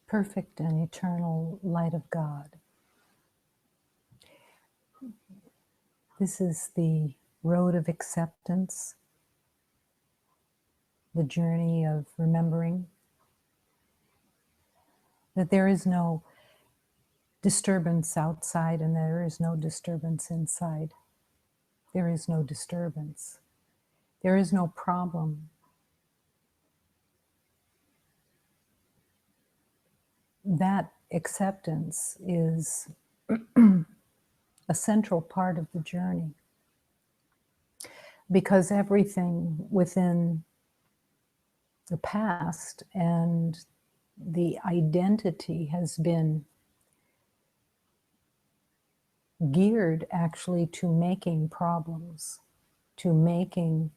perfect and eternal light of God. This is the road of acceptance, the journey of remembering that there is no disturbance outside and there is no disturbance inside. There is no disturbance. There is no problem. That acceptance is a central part of the journey, because everything within the past and the identity has been geared actually to making problems, to making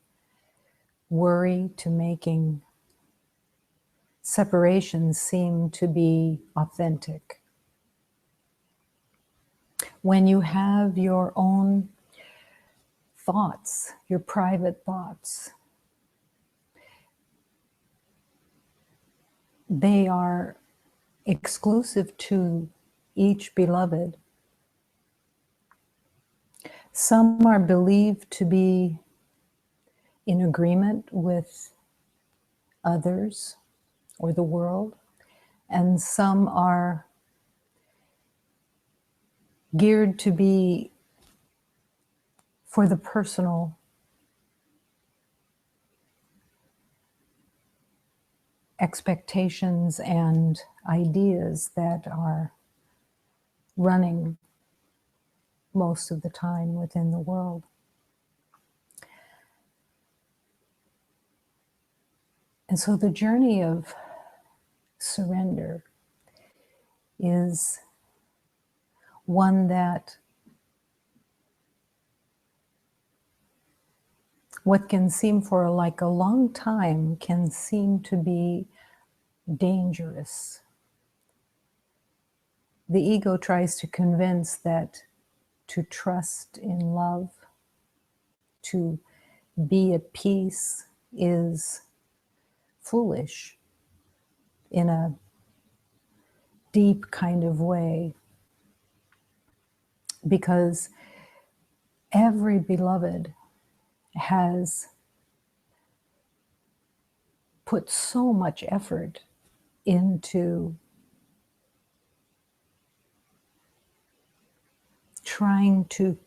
worry, to making separation seem to be authentic. When you have your own thoughts, your private thoughts, they are exclusive to each beloved. Some are believed to be in agreement with others or the world, and some are geared to be for the personal expectations and ideas that are running most of the time within the world. And so the journey of surrender is one that what can seem for like a long time can seem to be dangerous. The ego tries to convince that to trust in love, to be at peace, is foolish in a deep kind of way, because every beloved has put so much effort into trying to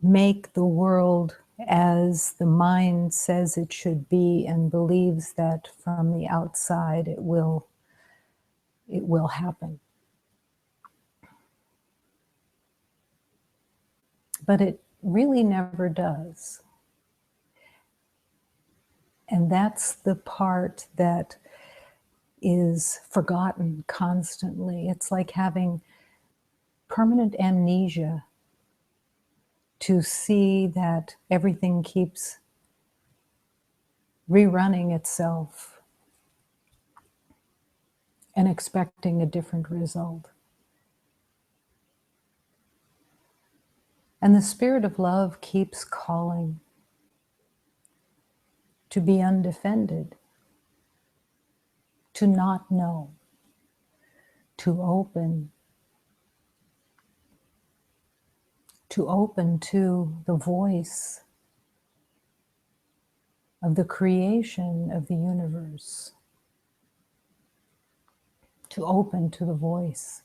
make the world as the mind says it should be, and believes that from the outside it will happen. But it really never does. And that's the part that is forgotten constantly. It's like having permanent amnesia to see that everything keeps rerunning itself and expecting a different result. And the spirit of love keeps calling to be undefended, to not know, to open to the voice of the creation of the universe, to open to the voice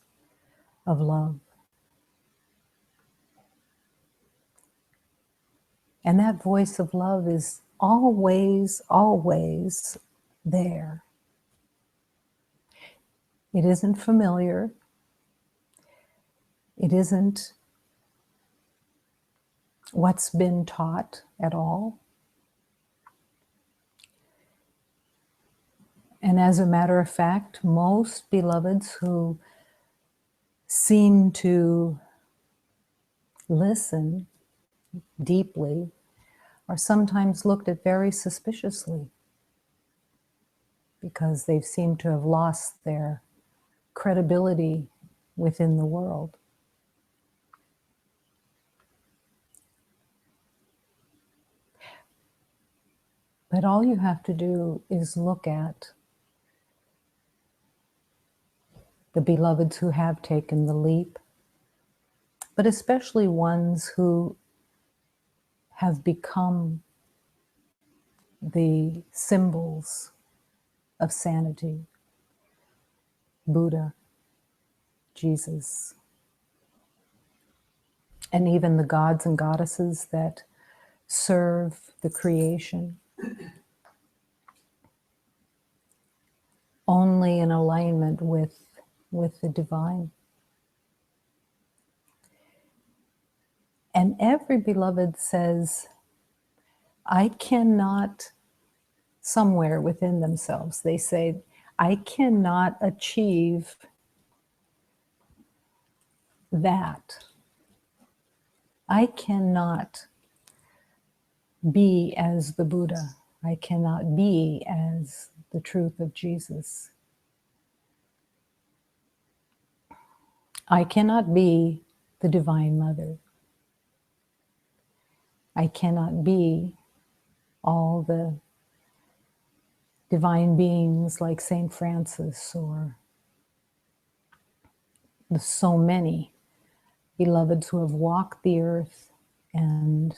of love. And that voice of love is always, always there. It isn't familiar. It isn't what's been taught at all. And as a matter of fact, most beloveds who seem to listen deeply are sometimes looked at very suspiciously, because they've seemed to have lost their credibility within the world. But all you have to do is look at the beloveds who have taken the leap, but especially ones who have become the symbols of sanity. Buddha, Jesus, and even the gods and goddesses that serve the creation, only in alignment with the divine. And every beloved says, I cannot, somewhere within themselves, they say, I cannot achieve that. I cannot be as the Buddha. I cannot be as the truth of Jesus. I cannot be the Divine Mother. I cannot be all the divine beings like Saint Francis or the so many beloveds who have walked the earth and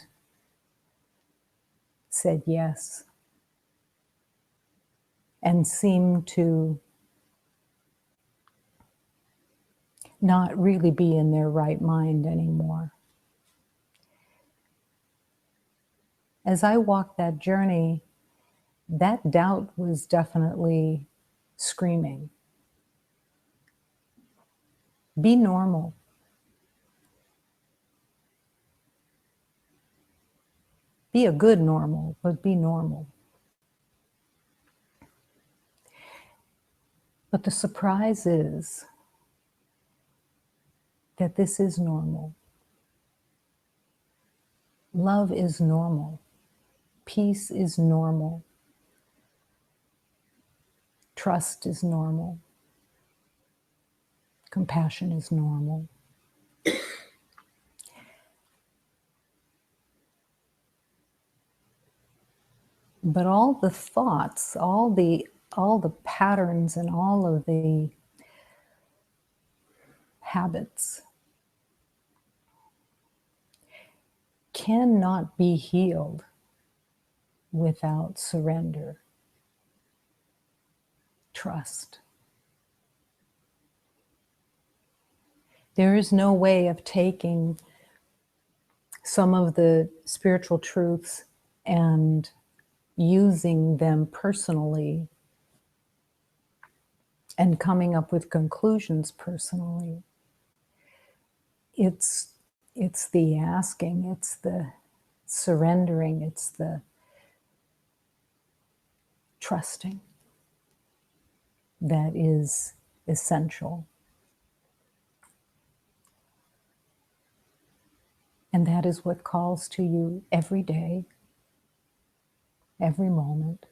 said yes and seem to not really be in their right mind anymore. As I walked that journey, that doubt was definitely screaming. Be normal. Be a good normal, but be normal. But the surprise is that this is normal. Love is normal. Peace is normal. Trust is normal. Compassion is normal. But all the thoughts, all the patterns and all of the habits cannot be healed without surrender, trust. There is no way of taking some of the spiritual truths and using them personally and coming up with conclusions personally. It's the asking, it's the surrendering, it's the trusting that is essential. And that is what calls to you every day, every moment,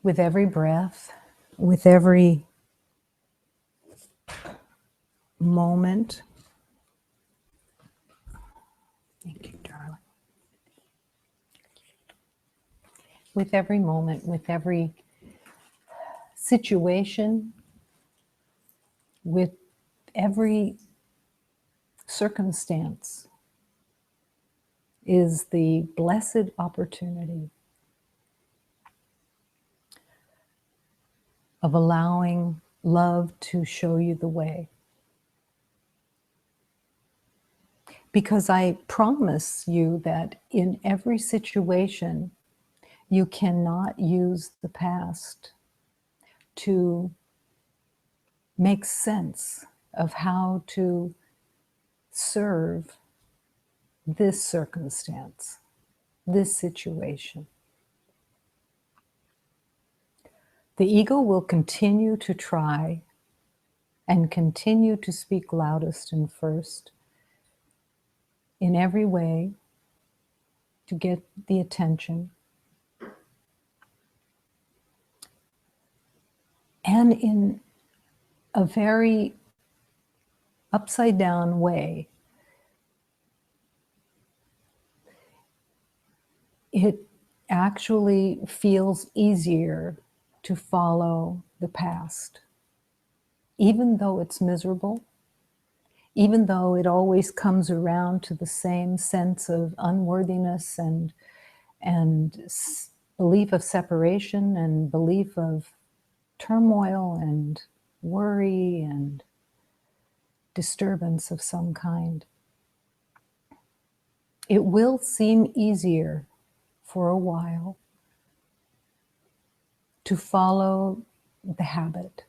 with every breath, with every moment. Thank you, darling. With every moment, with every situation, with every circumstance is the blessed opportunity of allowing love to show you the way. Because I promise you that in every situation, you cannot use the past to make sense of how to serve this circumstance, this situation. The ego will continue to try and continue to speak loudest and first in every way to get the attention. And in a very upside down way, it actually feels easier to follow the past even though it's miserable, even though it always comes around to the same sense of unworthiness and belief of separation and belief of turmoil and worry and disturbance of some kind. It will seem easier for a while to follow the habit.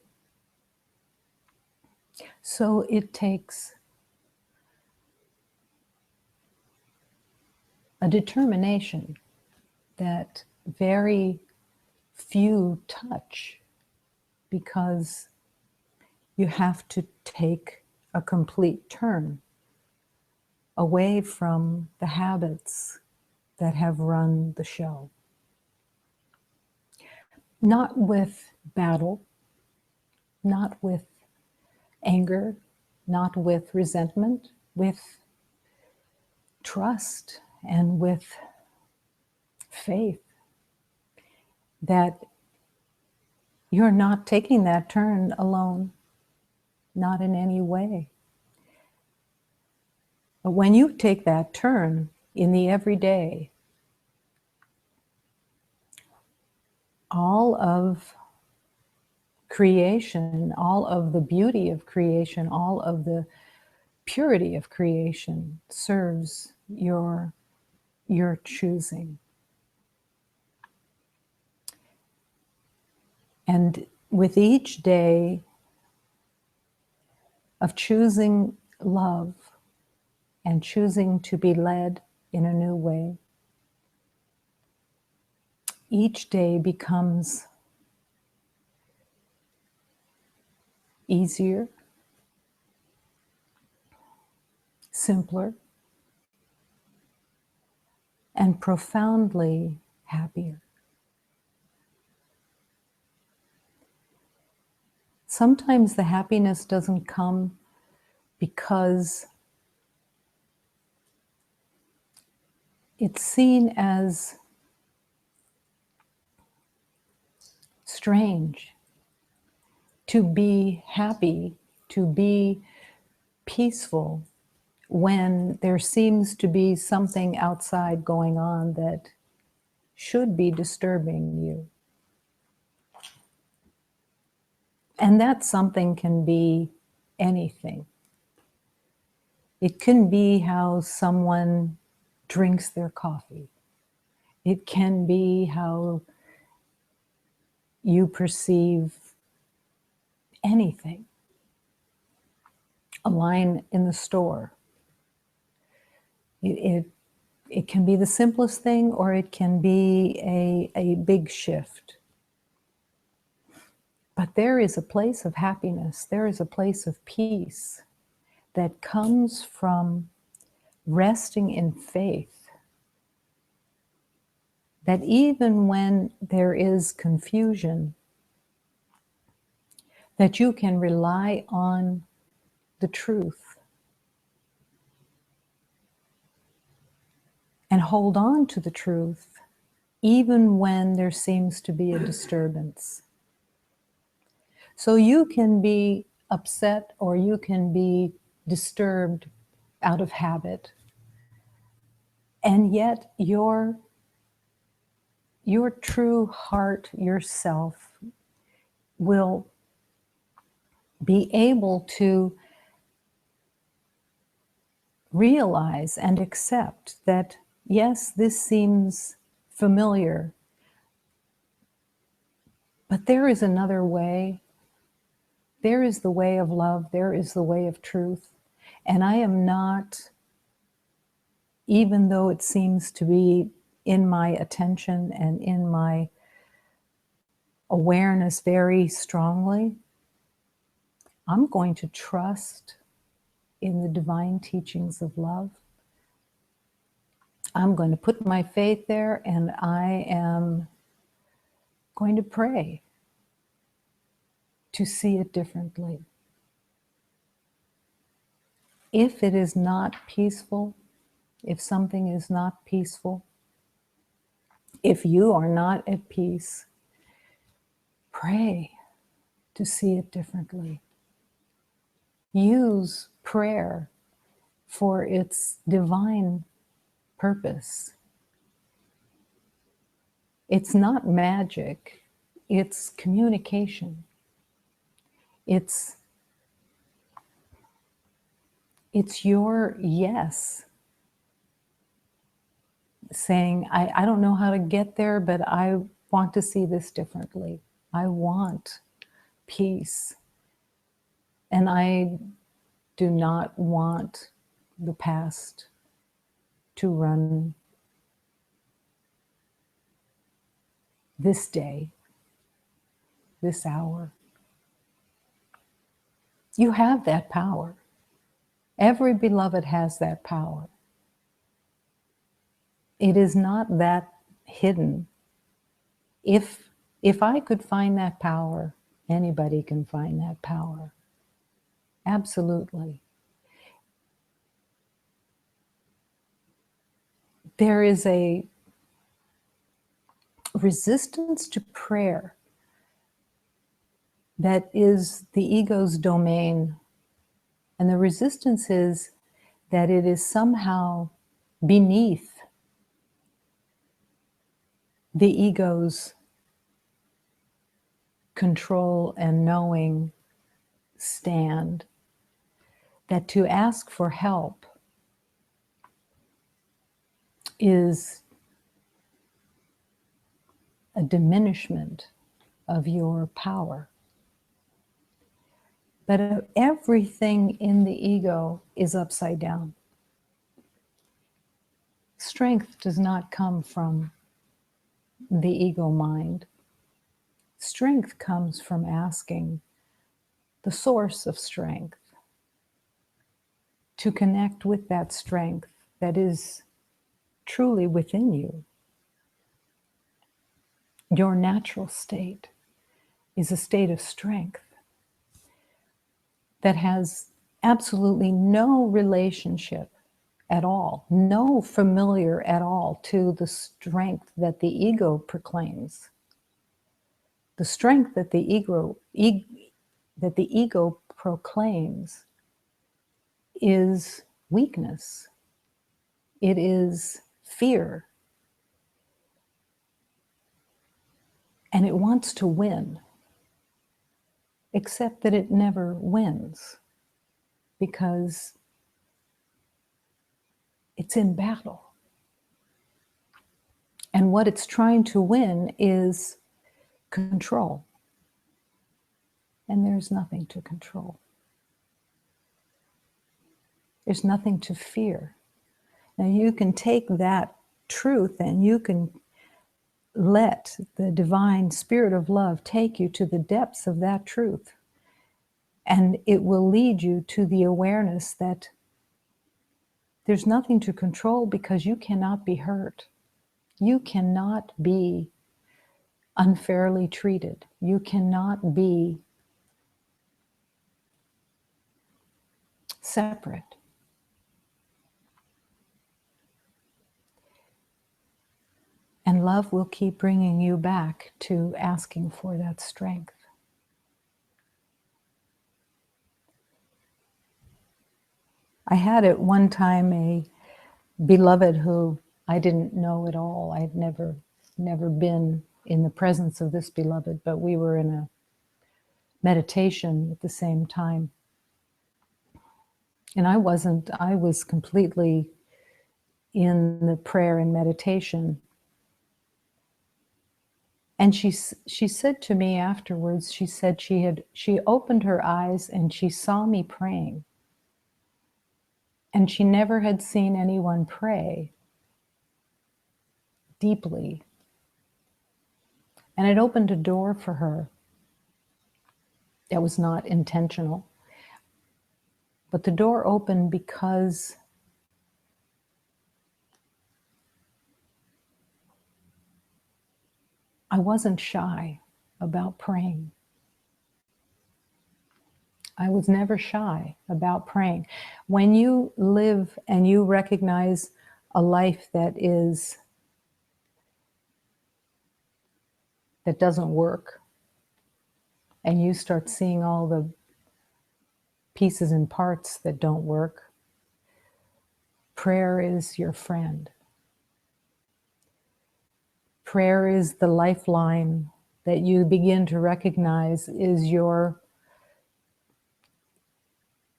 So it takes a determination that very few touch, because you have to take a complete turn away from the habits that have run the show. Not with battle, not with anger, not with resentment, with trust and with faith that you're not taking that turn alone, not in any way. But when you take that turn in the everyday, all of creation, all of the beauty of creation, all of the purity of creation serves your choosing. And with each day of choosing love and choosing to be led in a new way, each day becomes easier, simpler, and profoundly happier. Sometimes the happiness doesn't come because it's seen as strange to be happy, to be peaceful, when there seems to be something outside going on that should be disturbing you. And that something can be anything. It can be how someone drinks their coffee. It can be how you perceive anything. A line in the store. It can be the simplest thing, or it can be a big shift. But there is a place of happiness, there is a place of peace that comes from resting in faith. That even when there is confusion, that you can rely on the truth and hold on to the truth, even when there seems to be a disturbance. So you can be upset or you can be disturbed out of habit, and yet your true heart, yourself, will be able to realize and accept that, yes, this seems familiar, but there is another way. There is the way of love. There is the way of truth. And I am not, even though it seems to be in my attention and in my awareness very strongly, I'm going to trust in the divine teachings of love. I'm going to put my faith there, and I am going to pray to see it differently. If it is not peaceful, if something is not peaceful, if you are not at peace, pray to see it differently. use prayer for its divine purpose. It's not magic, it's communication. It's your yes saying, I don't know how to get there, but I want to see this differently. I want peace. And I do not want the past to run this day, this hour. You have that power. Every beloved has that power. It is not that hidden. If I could find that power, anybody can find that power. Absolutely. There is a resistance to prayer that is the ego's domain. And the resistance is that it is somehow beneath the ego's control and knowing stand. That to ask for help is a diminishment of your power. But everything in the ego is upside down. Strength does not come from the ego mind. Strength comes from asking the source of strength to connect with that strength that is truly within you. Your natural state is a state of strength that has absolutely no relationship at all, no familiar at all to the strength that the ego proclaims. The strength that the ego proclaims is weakness. It is fear. And it wants to win, except that it never wins because it's in battle. And what it's trying to win is control. And there's nothing to control. There's nothing to fear. Now you can take that truth and you can let the divine spirit of love take you to the depths of that truth. And it will lead you to the awareness that there's nothing to control because you cannot be hurt. You cannot be unfairly treated. You cannot be separate. And love will keep bringing you back to asking for that strength. I had at one time a beloved who I didn't know at all. I'd never been in the presence of this beloved, but we were in a meditation at the same time. And I was completely in the prayer and meditation. And she said to me afterwards, she said she opened her eyes and she saw me praying. And she never had seen anyone pray deeply. And it opened a door for her that was not intentional. But the door opened because I wasn't shy about praying. I was never shy about praying. When you live and you recognize a life that doesn't work, and you start seeing all the pieces and parts that don't work, prayer is your friend. Prayer is the lifeline that you begin to recognize is your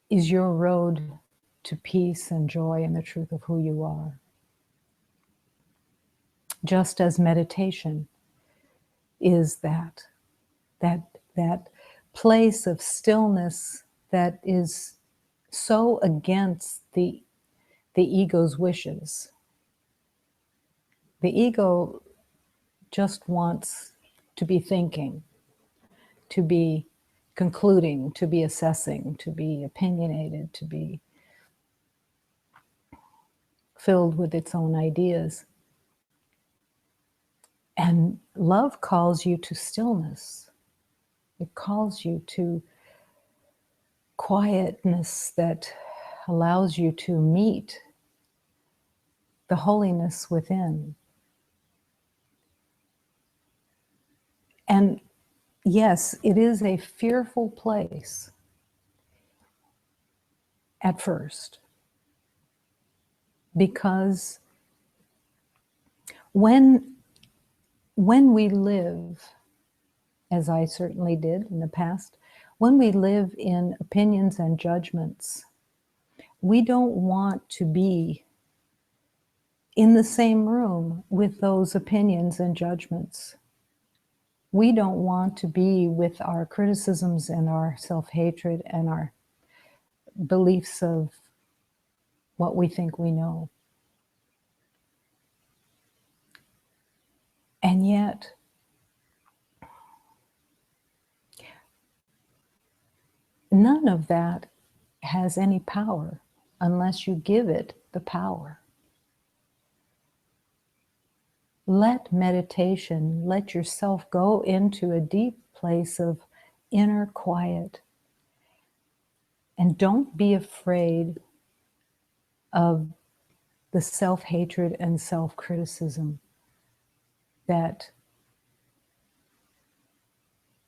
road to peace and joy and the truth of who you are. Just as meditation is that place of stillness that is so against the ego's wishes. The ego just wants to be thinking, to be concluding, to be assessing, to be opinionated, to be filled with its own ideas. And love calls you to stillness. It calls you to quietness that allows you to meet the holiness within. And yes, it is a fearful place at first, because when we live, as I certainly did in the past, when we live in opinions and judgments, we don't want to be in the same room with those opinions and judgments. We don't want to be with our criticisms and our self-hatred and our beliefs of what we think we know. And yet, none of that has any power unless you give it the power. Let meditation, let yourself go into a deep place of inner quiet. And don't be afraid of the self-hatred and self-criticism that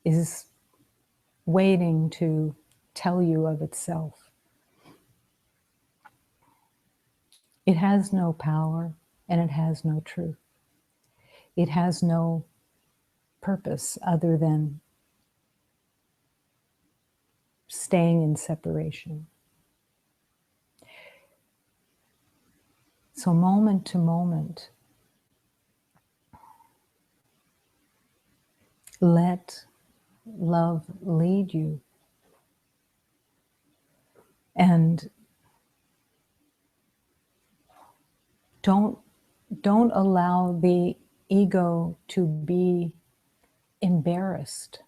is waiting to tell you of itself. It has no power and it has no truth. It has no purpose other than staying in separation. So moment to moment, let love lead you. And don't allow the ego to be embarrassed.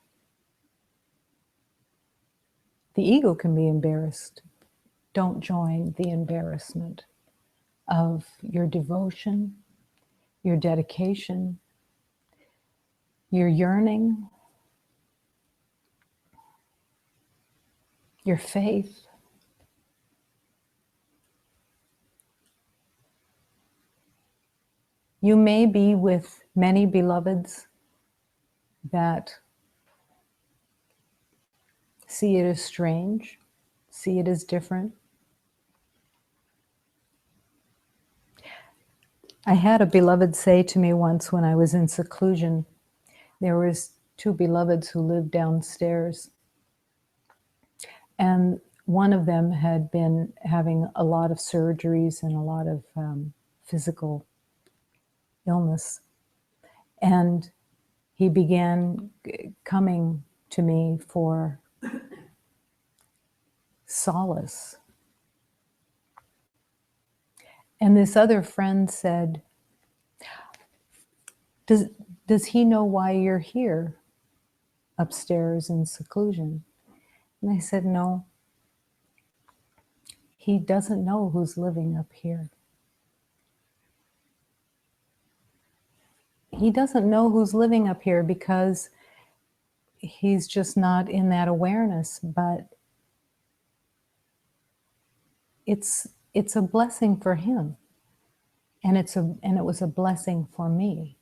The ego can be embarrassed. Don't join the embarrassment of your devotion, your dedication, your yearning, your faith. You may be with many beloveds that see it as strange, see it as different. I had a beloved say to me once when I was in seclusion, there was two beloveds who lived downstairs, and one of them had been having a lot of surgeries and a lot of physical illness. And he began coming to me for solace. And this other friend said, does he know why you're here upstairs in seclusion? And I said, no. He doesn't know who's living up here. He doesn't know who's living up here because he's just not in that awareness, but it's a blessing for him. And it was a blessing for me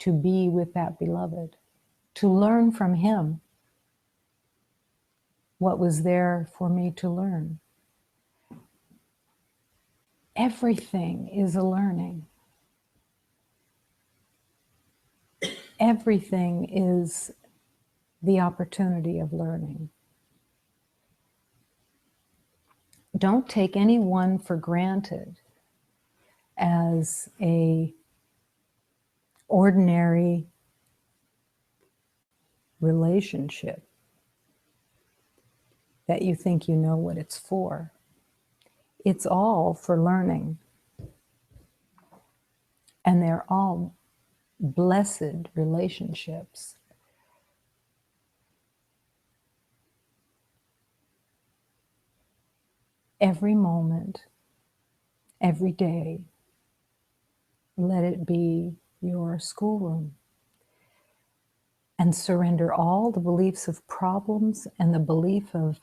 to be with that beloved, to learn from him what was there for me to learn. Everything is a learning. Everything is the opportunity of learning. Don't take anyone for granted as a ordinary relationship that you think you know what it's for. It's all for learning. And they're all blessed relationships. Every moment, every day, let it be your schoolroom. And surrender all the beliefs of problems and the belief of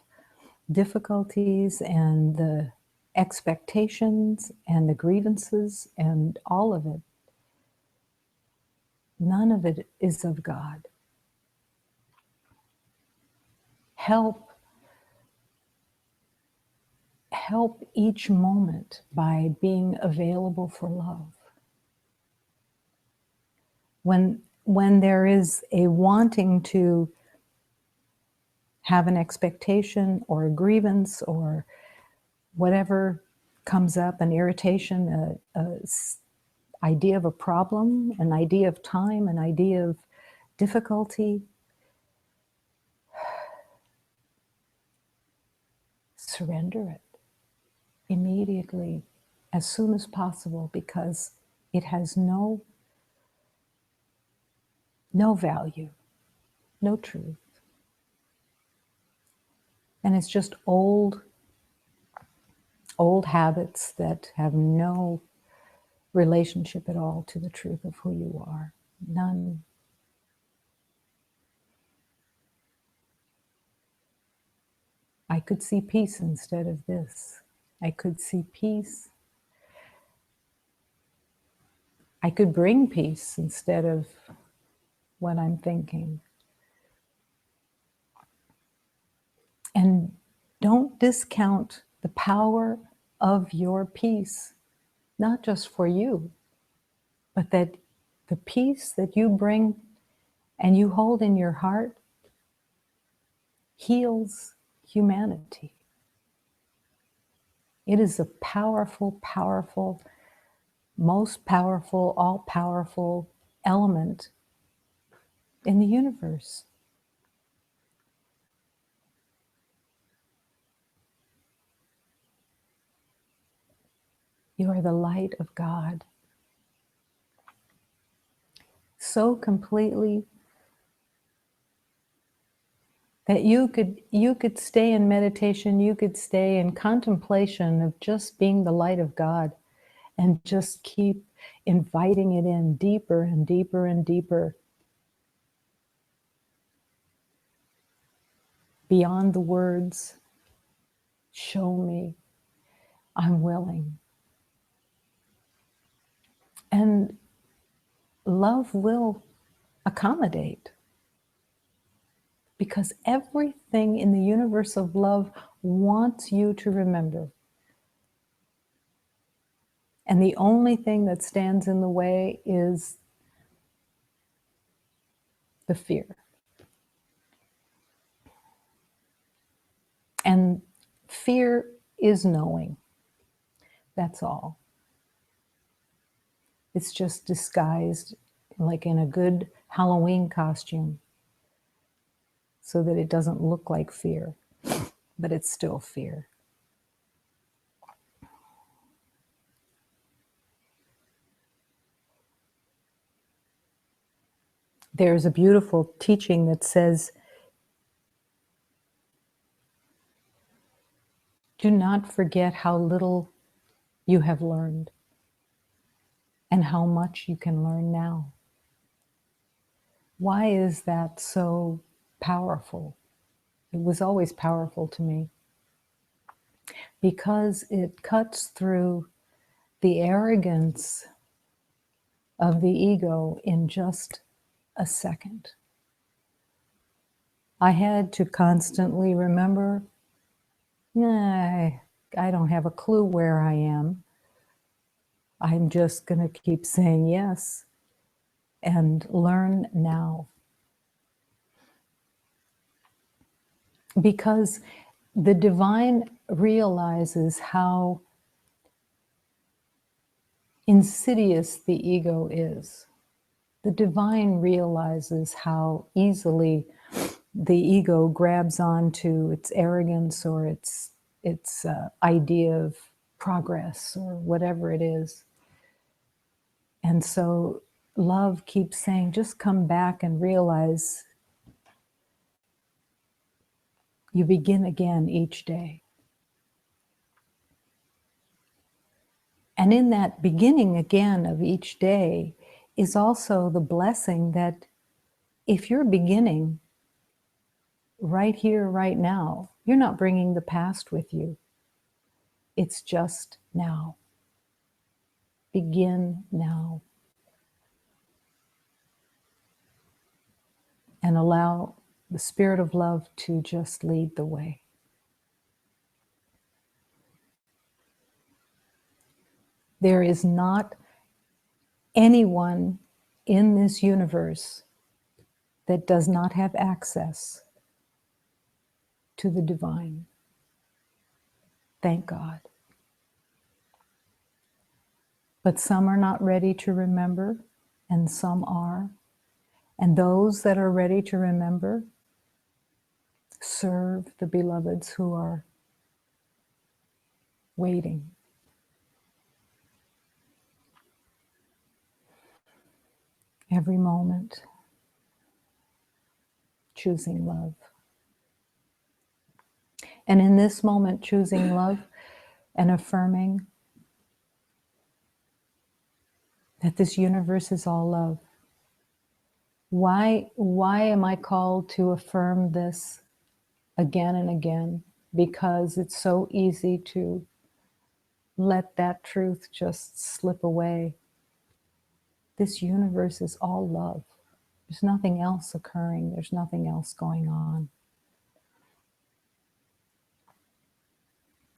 difficulties and the expectations and the grievances and all of it. None of it is of God. Help each moment by being available for love. When there is a wanting to have an expectation or a grievance or whatever comes up, an irritation, a idea of a problem, an idea of time, an idea of difficulty, surrender it immediately, as soon as possible, because it has no value, no truth. And it's just old habits that have no relationship at all to the truth of who you are. None. I could see peace instead of this. I could see peace. I could bring peace instead of what I'm thinking. And don't discount the power of your peace, not just for you, but that the peace that you bring and you hold in your heart heals humanity. It is a powerful, powerful, most powerful, all-powerful element in the universe. You are the light of God. So completely that you could stay in meditation, you could stay in contemplation of just being the light of God and just keep inviting it in deeper and deeper and deeper. Beyond the words, show me, I'm willing. And love will accommodate. Because everything in the universe of love wants you to remember. And the only thing that stands in the way is the fear. And fear is knowing. That's all. It's just disguised like in a good Halloween costume so that it doesn't look like fear, but it's still fear. There's a beautiful teaching that says, do not forget how little you have learned and how much you can learn now. Why is that so powerful? It was always powerful to me because it cuts through the arrogance of the ego in just a second. I had to constantly remember, nah, I don't have a clue where I am. I'm just going to keep saying yes and learn now. Because the divine realizes how insidious the ego is. The divine realizes how easily the ego grabs onto its arrogance or its idea of progress or whatever it is. And so love keeps saying, just come back and realize you begin again each day. And in that beginning again of each day is also the blessing that if you're beginning right here, right now, you're not bringing the past with you. It's just now. Begin now. And allow the spirit of love to just lead the way. There is not anyone in this universe that does not have access to the divine. Thank God. But some are not ready to remember, and some are. And those that are ready to remember serve the beloveds who are waiting. Every moment, choosing love. And in this moment, choosing love and affirming that this universe is all love. Why am I called to affirm this again and again? Because it's so easy to let that truth just slip away. This universe is all love. There's nothing else occurring. There's nothing else going on.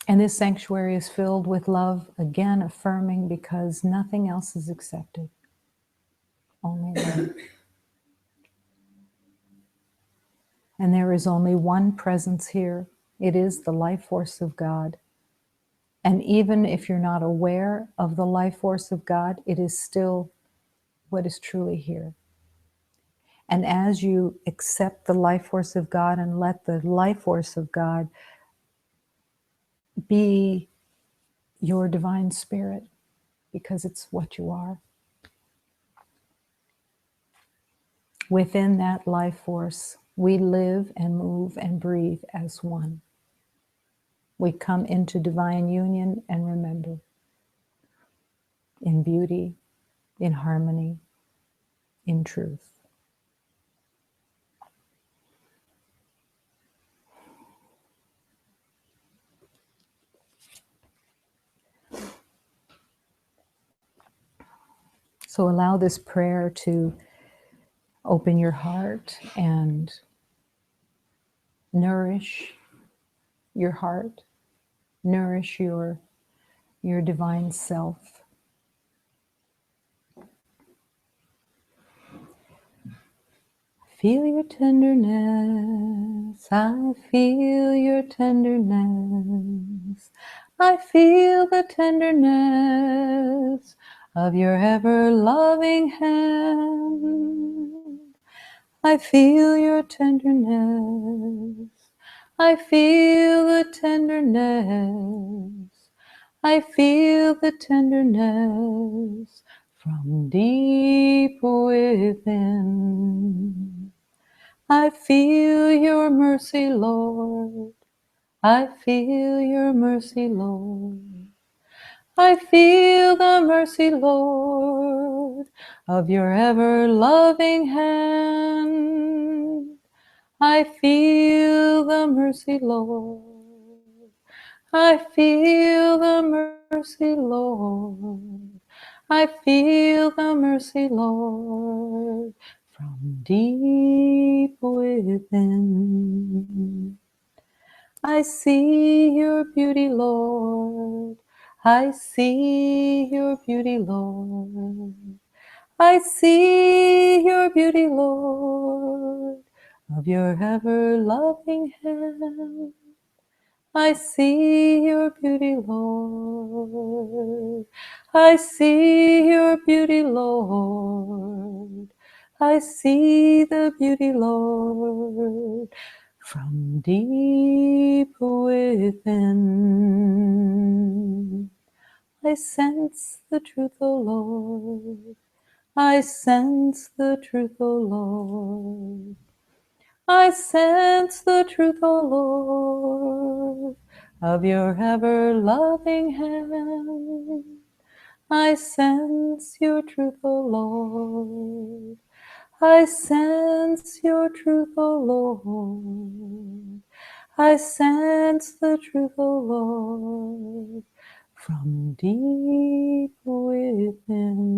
And this sanctuary is filled with love, again affirming, because nothing else is accepted. Only love. And there is only one presence here. It is the life force of God. And even if you're not aware of the life force of God, it is still what is truly here. And as you accept the life force of God and let the life force of God be your divine spirit, because it's what you are, within that life force, we live and move and breathe as one. We come into divine union and remember, in beauty, in harmony, in truth. So allow this prayer to open your heart and nourish your heart, nourish your divine self. Feel your tenderness, I feel your tenderness, I feel the tenderness of your ever-loving hand. I feel your tenderness, I feel the tenderness, I feel the tenderness from deep within. I feel your mercy, Lord. I feel your mercy, Lord. I feel the mercy, Lord, of your ever-loving hand. I feel the mercy, Lord. I feel the mercy, Lord. I feel the mercy, Lord. from deep within. I see your beauty, Lord. I see your beauty, Lord. I see your beauty, Lord, of your ever-loving hand. I see your beauty, Lord. I see your beauty, Lord. I see the beauty, Lord, from deep within. I sense the truth, O Lord. I sense the truth, O Lord. I sense the truth, O Lord, of your ever-loving hand. I sense your truth, O Lord. I sense your truth, O Lord. I sense the truth, O Lord, from deep within.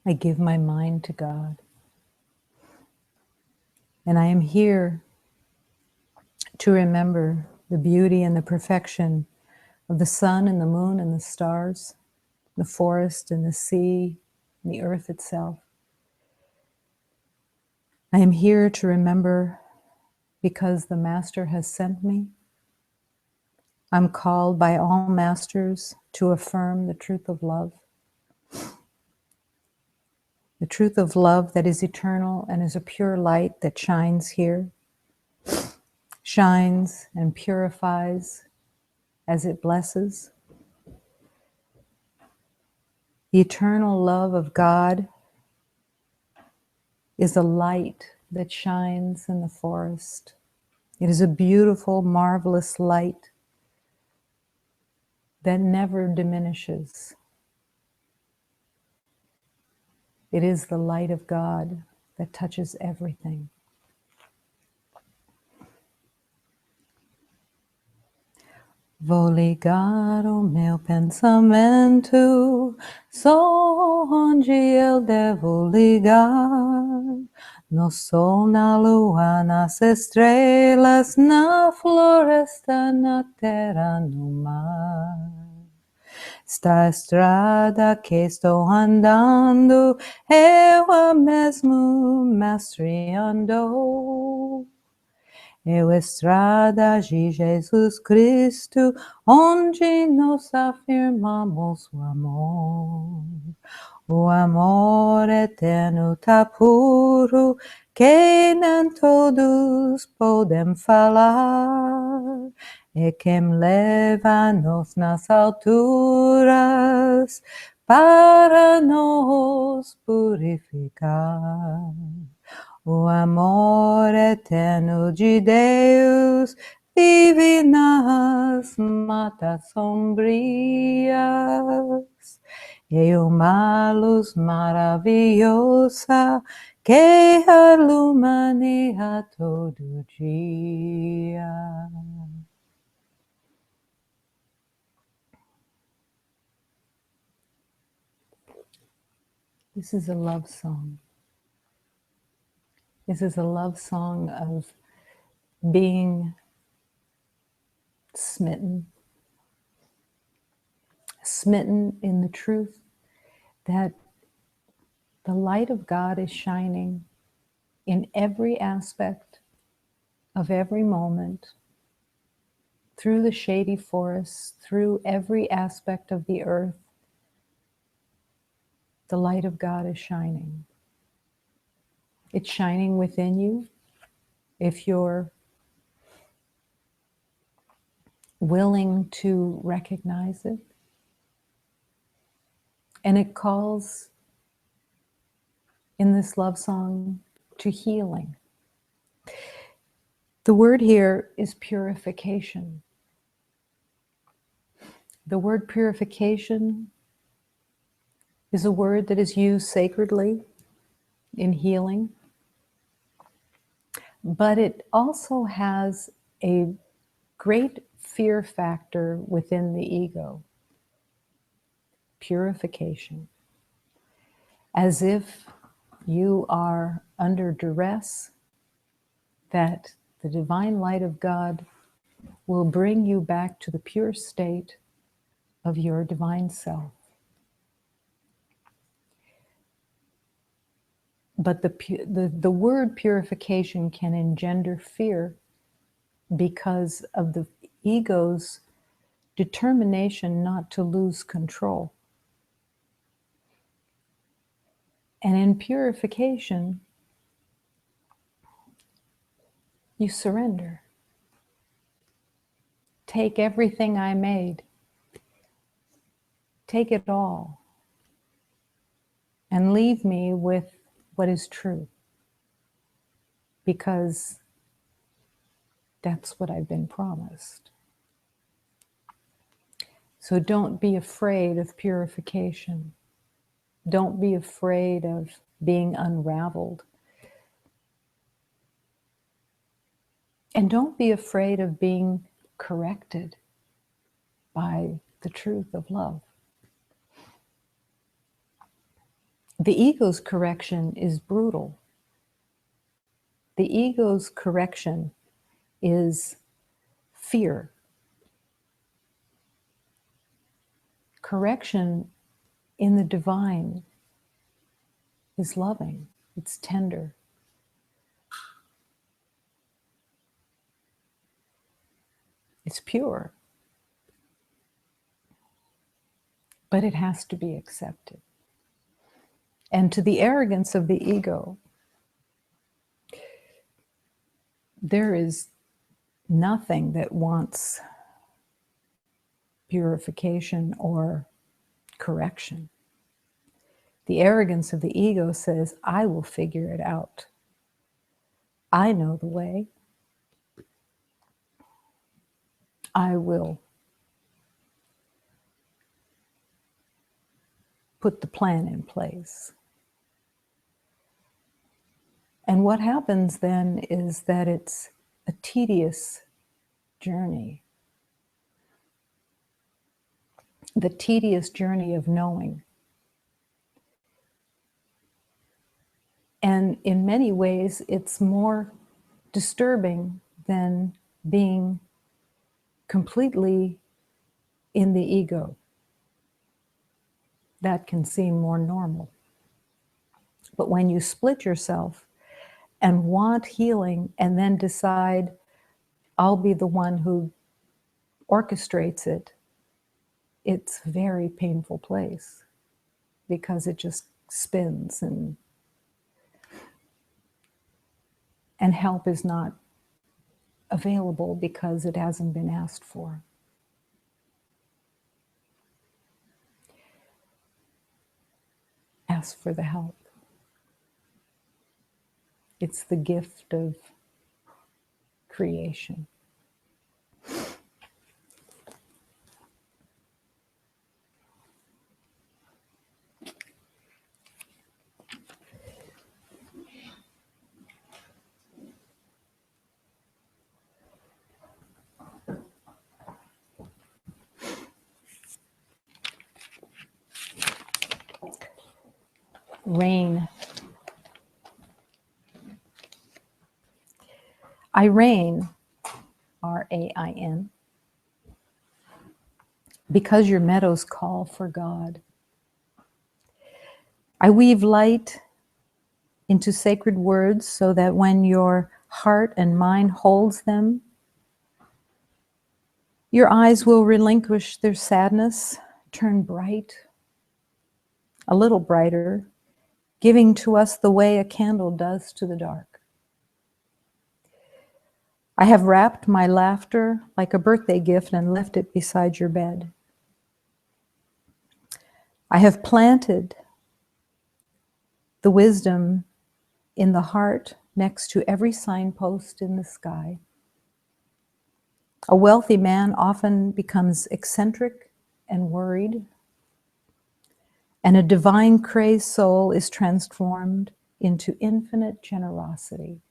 I give my mind to God, and I am here to remember the beauty and the perfection of the sun and the moon and the stars, the forest and the sea, and the earth itself. I am here to remember because the Master has sent me. I'm called by all masters to affirm the truth of love. The truth of love that is eternal and is a pure light that shines here, shines and purifies as it blesses. The eternal love of God is a light that shines in the forest. It is a beautiful, marvelous light that never diminishes. It is the light of God that touches everything. Vou ligar o meu pensamento só onde eu devo ligar. No sol, na lua, nas estrelas, na floresta, na terra, no mar. Está a estrada que estou andando, eu a mesmo mestre andou. Eu estrada de Jesus Cristo, onde nos afirmamos o amor. O amor eterno tá puro, que nem todos podem falar. É quem leva-nos nas alturas para nos purificar. O amor eterno de Deus vive nas matas sombrias. É uma luz maravilhosa que ilumina todo dia. This is a love song. This is a love song of being smitten in the truth that the light of God is shining in every aspect of every moment, through the shady forests, through every aspect of the earth. The light of God is shining. It's shining within you if you're willing to recognize it. And it calls in this love song to healing. The word here is purification. The word purification is a word that is used sacredly in healing, but it also has a great fear factor within the ego. Purification. As if you are under duress, that the divine light of God will bring you back to the pure state of your divine self. But the word purification can engender fear because of the ego's determination not to lose control. And in purification, you surrender. Take everything I made. Take it all. And leave me with what is true. Because that's what I've been promised. So don't be afraid of purification. Don't be afraid of being unraveled. And don't be afraid of being corrected by the truth of love. The ego's correction is brutal. The ego's correction is fear. Correction in the divine is loving, it's tender. It's pure. But it has to be accepted. And to the arrogance of the ego, there is nothing that wants purification or correction. The arrogance of the ego says, I will figure it out. I know the way. I will put the plan in place. And what happens then is that it's a tedious journey. The tedious journey of knowing. And in many ways, it's more disturbing than being completely in the ego. That can seem more normal. But when you split yourself and want healing and then decide, I'll be the one who orchestrates it, it's a very painful place because it just spins and help is not available because it hasn't been asked for. Ask for the help. It's the gift of creation. Rain. I reign, R-A-I-N, because your meadows call for God. I weave light into sacred words so that when your heart and mind holds them, your eyes will relinquish their sadness, turn bright, a little brighter, giving to us the way a candle does to the dark. I have wrapped my laughter like a birthday gift and left it beside your bed. I have planted the wisdom in the heart next to every signpost in the sky. A wealthy man often becomes eccentric and worried, and a divine crazed soul is transformed into infinite generosity.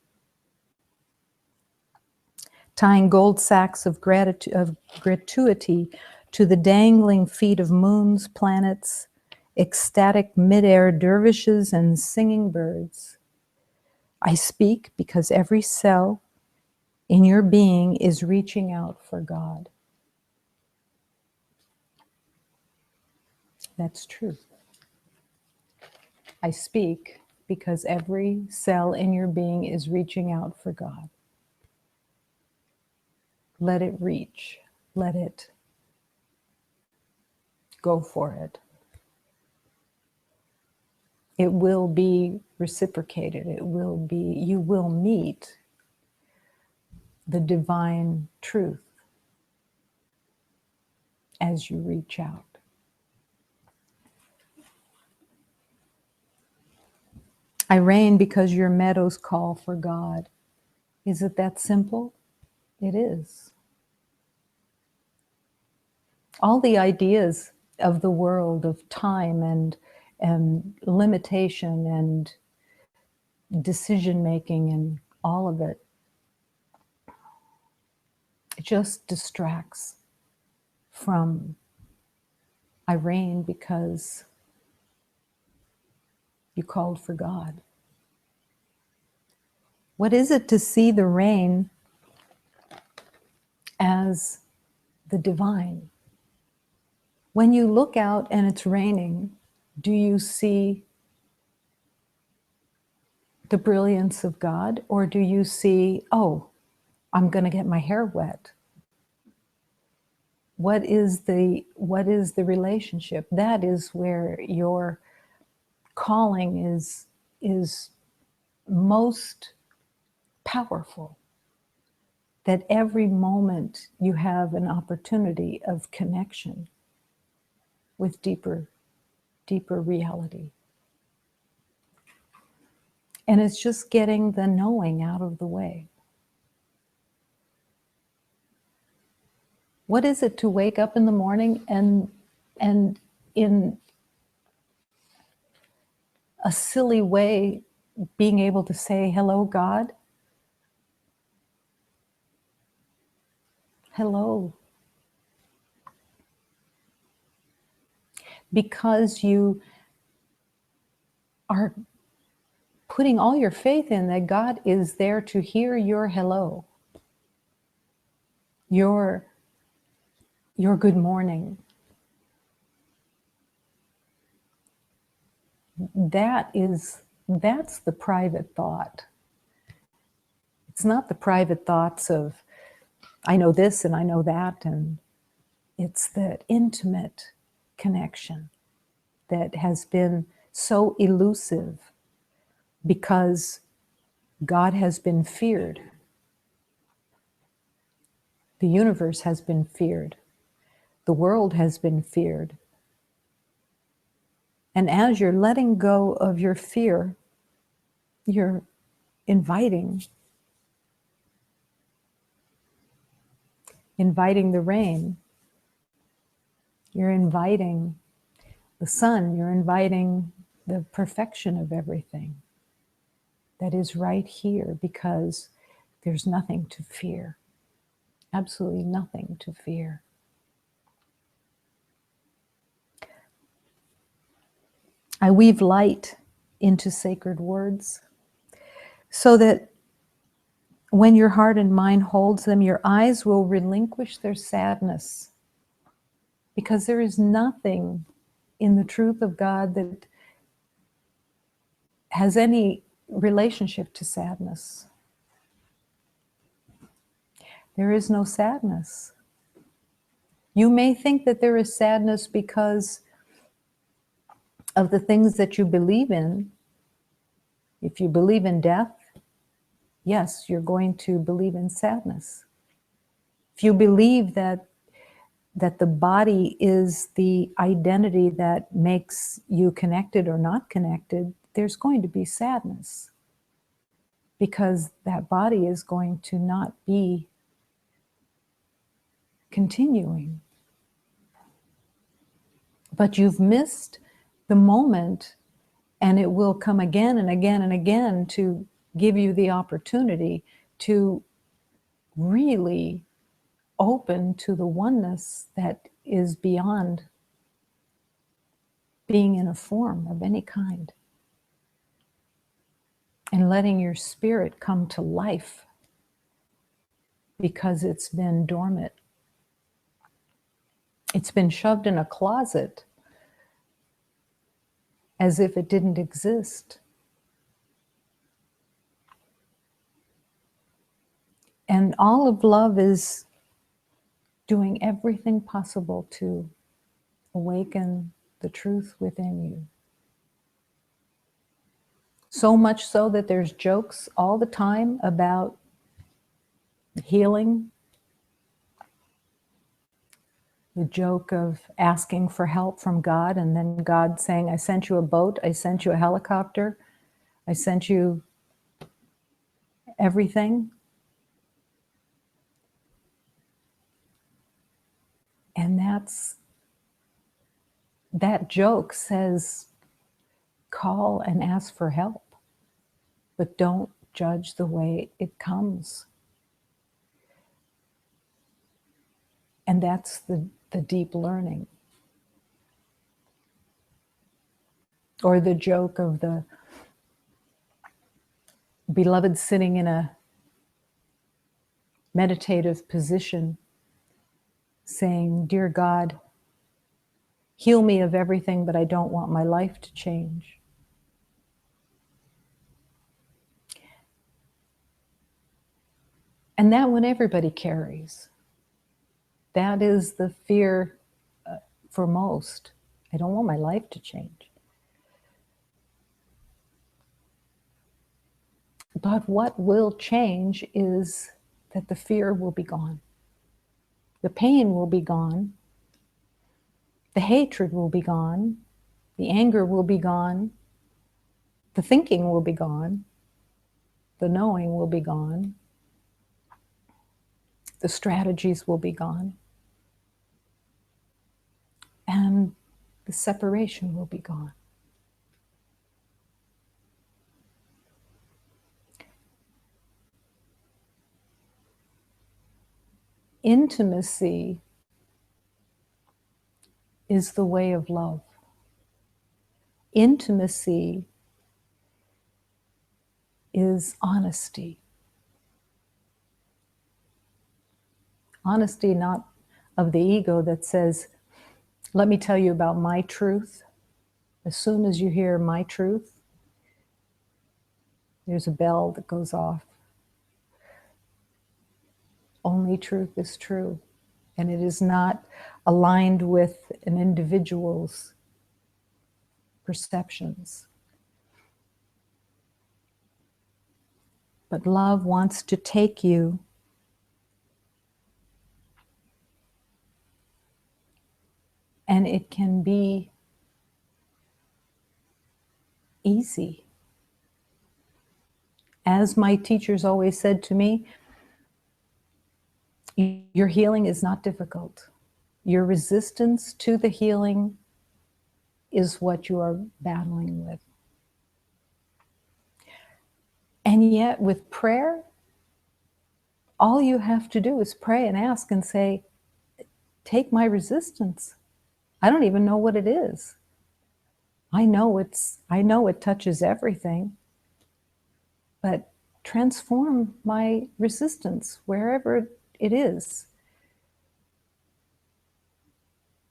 Tying gold sacks of gratuity to the dangling feet of moons, planets, ecstatic midair dervishes, and singing birds. I speak because every cell in your being is reaching out for God. That's true. I speak because every cell in your being is reaching out for God. Let it reach. Let it go for it. It will be reciprocated. It will be, you will meet the divine truth as you reach out. I reign because your meadows call for God. Is it that simple? It is. All the ideas of the world, of time and limitation and decision making and all of it, it just distracts from I reign because you called for God. What is it to see the rain as the divine? When you look out and it's raining, do you see the brilliance of God, or do you see, oh, I'm going to get my hair wet? What is the relationship? That is where your calling is most powerful. That every moment you have an opportunity of connection with deeper reality. And it's just getting the knowing out of the way. What is it to wake up in the morning and in a silly way being able to say, hello, God? Hello. Because you are putting all your faith in that God is there to hear your hello, your good morning. That's the private thought. It's not the private thoughts of, I know this and I know that, and it's the intimate connection that has been so elusive because God has been feared. The universe has been feared. The world has been feared. And as you're letting go of your fear, you're inviting the rain. You're inviting the sun. You're inviting the perfection of everything that is right here, because there's nothing to fear. Absolutely nothing to fear. I weave light into sacred words so that when your heart and mind holds them, your eyes will relinquish their sadness, because there is nothing in the truth of God that has any relationship to sadness. There is no sadness. You may think that there is sadness because of the things that you believe in. If you believe in death, yes, you're going to believe in sadness. If you believe that the body is the identity that makes you connected or not connected, there's going to be sadness, because that body is going to not be continuing. But you've missed the moment, and it will come again and again and again to give you the opportunity to really open to the oneness that is beyond being in a form of any kind, and letting your spirit come to life because it's been dormant. It's been shoved in a closet as if it didn't exist. And all of love is doing everything possible to awaken the truth within you. So much so that there's jokes all the time about healing. The joke of asking for help from God, and then God saying, I sent you a boat, I sent you a helicopter, I sent you everything. And that joke says, call and ask for help, but don't judge the way it comes. And that's the deep learning. Or the joke of the beloved sitting in a meditative position saying, Dear God, heal me of everything, but I don't want my life to change. And that one everybody carries. That is the fear for most. I don't want my life to change. But what will change is that the fear will be gone. The pain will be gone. The hatred will be gone. The anger will be gone. The thinking will be gone. The knowing will be gone. The strategies will be gone. And the separation will be gone. Intimacy is the way of love. Intimacy is honesty. Honesty not of the ego that says, let me tell you about my truth. As soon as you hear my truth, there's a bell that goes off. Only truth is true, and it is not aligned with an individual's perceptions. But love wants to take you and it can be easy. As my teachers always said to me, your healing is not difficult. Your resistance to the healing is what you are battling with. And yet with prayer, all you have to do is pray and ask and say, take my resistance. I don't even know what it is. I know it touches everything, but transform my resistance wherever it is.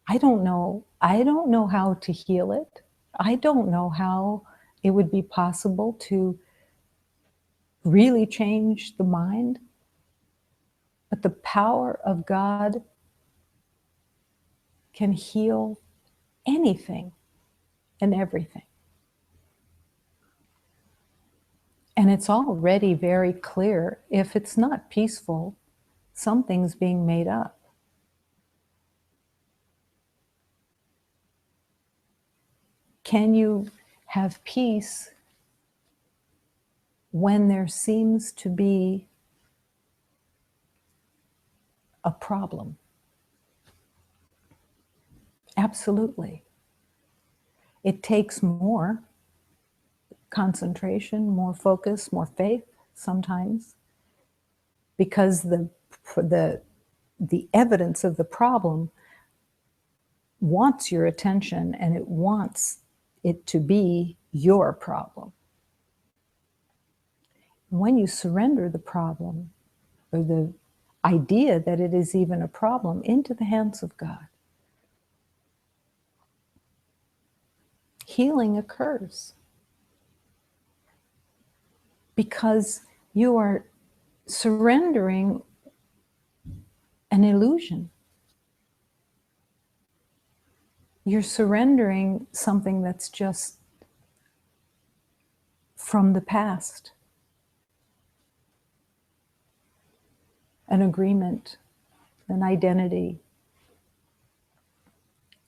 I don't know how to heal it. I don't know how it would be possible to really change the mind. But the power of God can heal anything and everything. And it's already very clear, if it's not peaceful, something's being made up. Can you have peace when there seems to be a problem. Absolutely. It takes more concentration, more focus, more faith sometimes, because the evidence of the problem wants your attention, and it wants it to be your problem. When you surrender the problem, or the idea that it is even a problem, into the hands of God, healing occurs. Because you are surrendering an illusion. You're surrendering something that's just from the past. An agreement, an identity,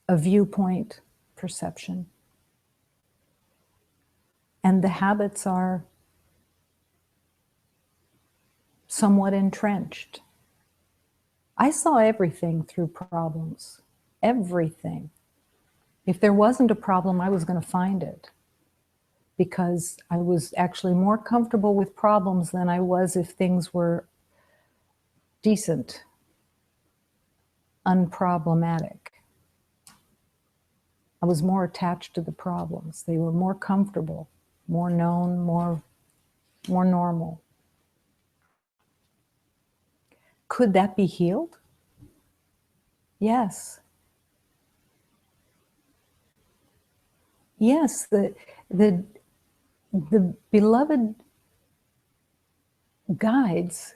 a viewpoint, perception. And the habits are somewhat entrenched. I saw everything through problems. Everything. If there wasn't a problem, I was going to find it. Because I was actually more comfortable with problems than I was if things were decent, unproblematic. I was more attached to the problems. They were more comfortable, more known, more normal. Could that be healed? Yes. Yes, the beloved guides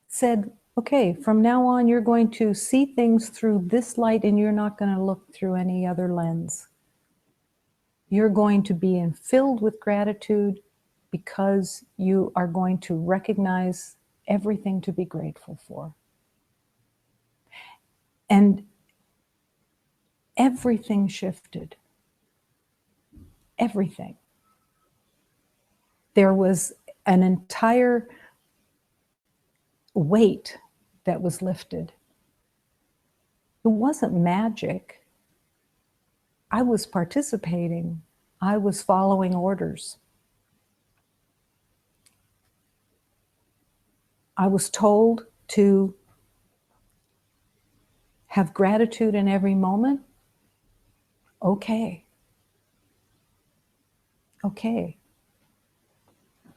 said, okay, from now on you're going to see things through this light and you're not going to look through any other lens. You're going to be filled with gratitude because you are going to recognize everything to be grateful for. And everything shifted. Everything. There was an entire weight that was lifted. It wasn't magic. I was participating. I was following orders. I was told to have gratitude in every moment. Okay. Okay.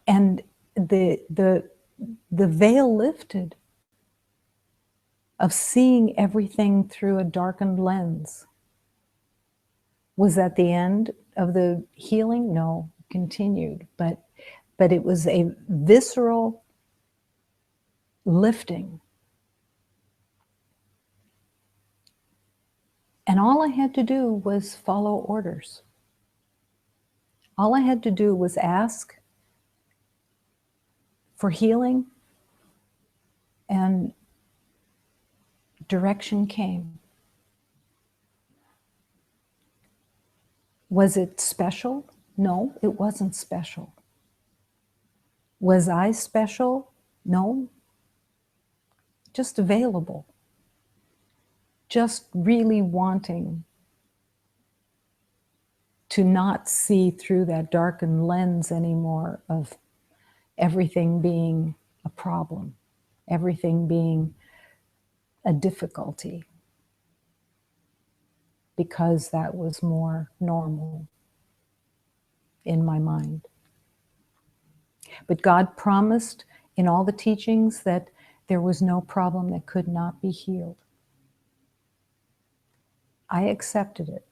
And the veil lifted of seeing everything through a darkened lens. Was that the end of the healing? No, continued. But it was a visceral lifting. And all I had to do was follow orders. All I had to do was ask for healing, and direction came. Was it special? No, it wasn't special. Was I special? No. Just available. Just really wanting to not see through that darkened lens anymore of everything being a problem, everything being a difficulty, because that was more normal in my mind. But God promised in all the teachings that there was no problem that could not be healed. I accepted it.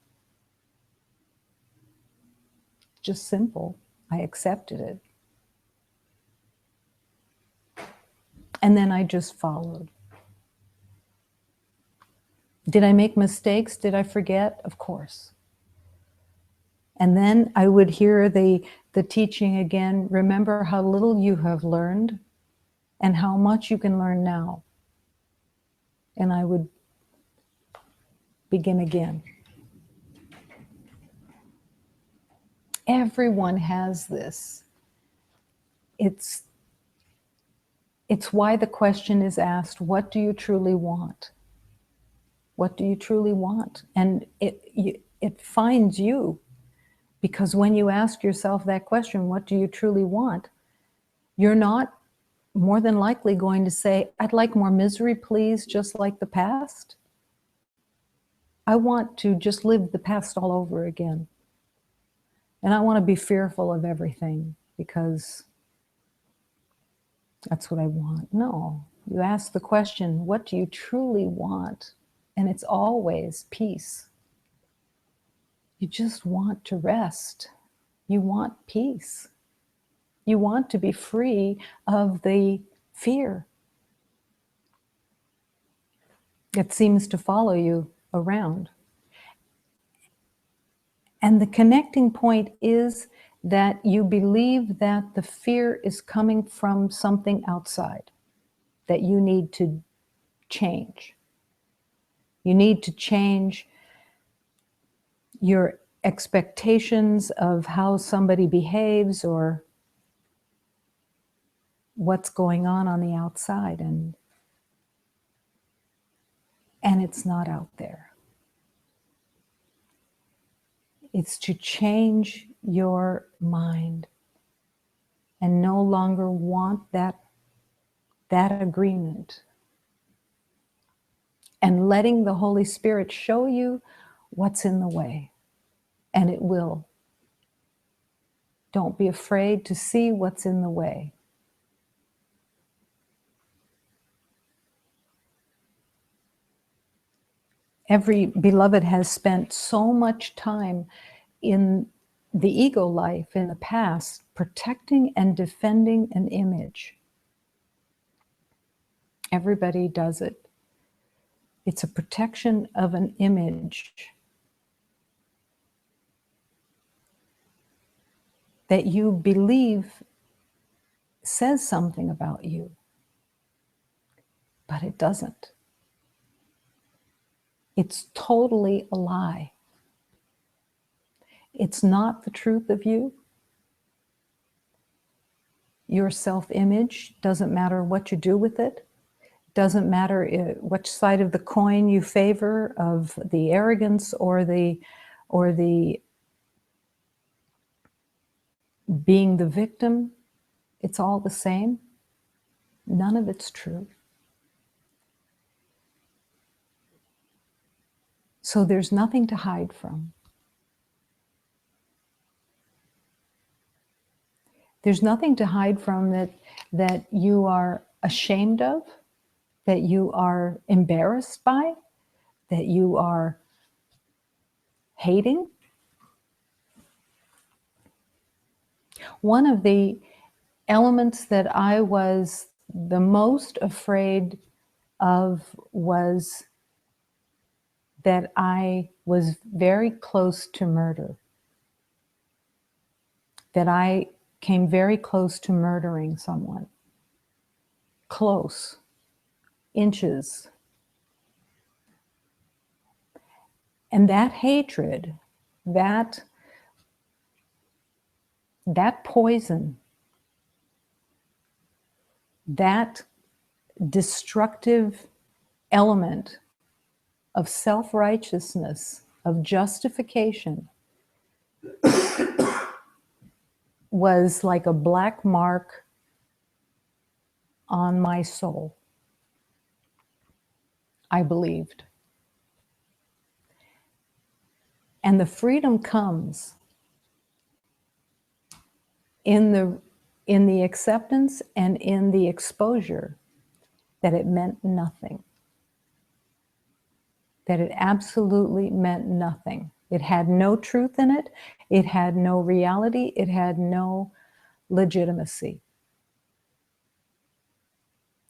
Just simple. I accepted it. And then I just followed. Did I make mistakes? Did I forget? Of course. And then I would hear the teaching again. Remember how little you have learned and how much you can learn now. And I would begin again. Everyone has this. It's why the question is asked, what do you truly want? What do you truly want? And it finds you, because when you ask yourself that question, what do you truly want? You're not more than likely going to say, I'd like more misery, please, just like the past. I want to just live the past all over again. And I want to be fearful of everything because that's what I want. No, you ask the question, what do you truly want? And it's always peace. You just want to rest. You want peace. You want to be free of the fear that seems to follow you around. And the connecting point is that you believe that the fear is coming from something outside that you need to change. You need to change your expectations of how somebody behaves or what's going on the outside, and it's not out there. It's to change your mind and no longer want that agreement, and letting the Holy Spirit show you what's in the way, and it will. Don't be afraid to see what's in the way. Every beloved has spent so much time in the ego life in the past protecting and defending an image. Everybody does it. It's a protection of an image that you believe says something about you, but it doesn't. It's totally a lie. It's not the truth of you. Your self-image, doesn't matter what you do with it. Doesn't matter which side of the coin you favor, of the arrogance or the being the victim. It's all the same. None of it's true. So there's nothing to hide from. There's nothing to hide from that you are ashamed of, that you are embarrassed by, that you are hating. One of the elements that I was the most afraid of was that I was very close to murder, that I came very close to murdering someone. Close, inches. And that hatred, that poison, that destructive element of self-righteousness, of justification, was like a black mark on my soul, I believed. And the freedom comes in the acceptance and in the exposure that it meant nothing. That it absolutely meant nothing. It had no truth in it. It had no reality. It had no legitimacy.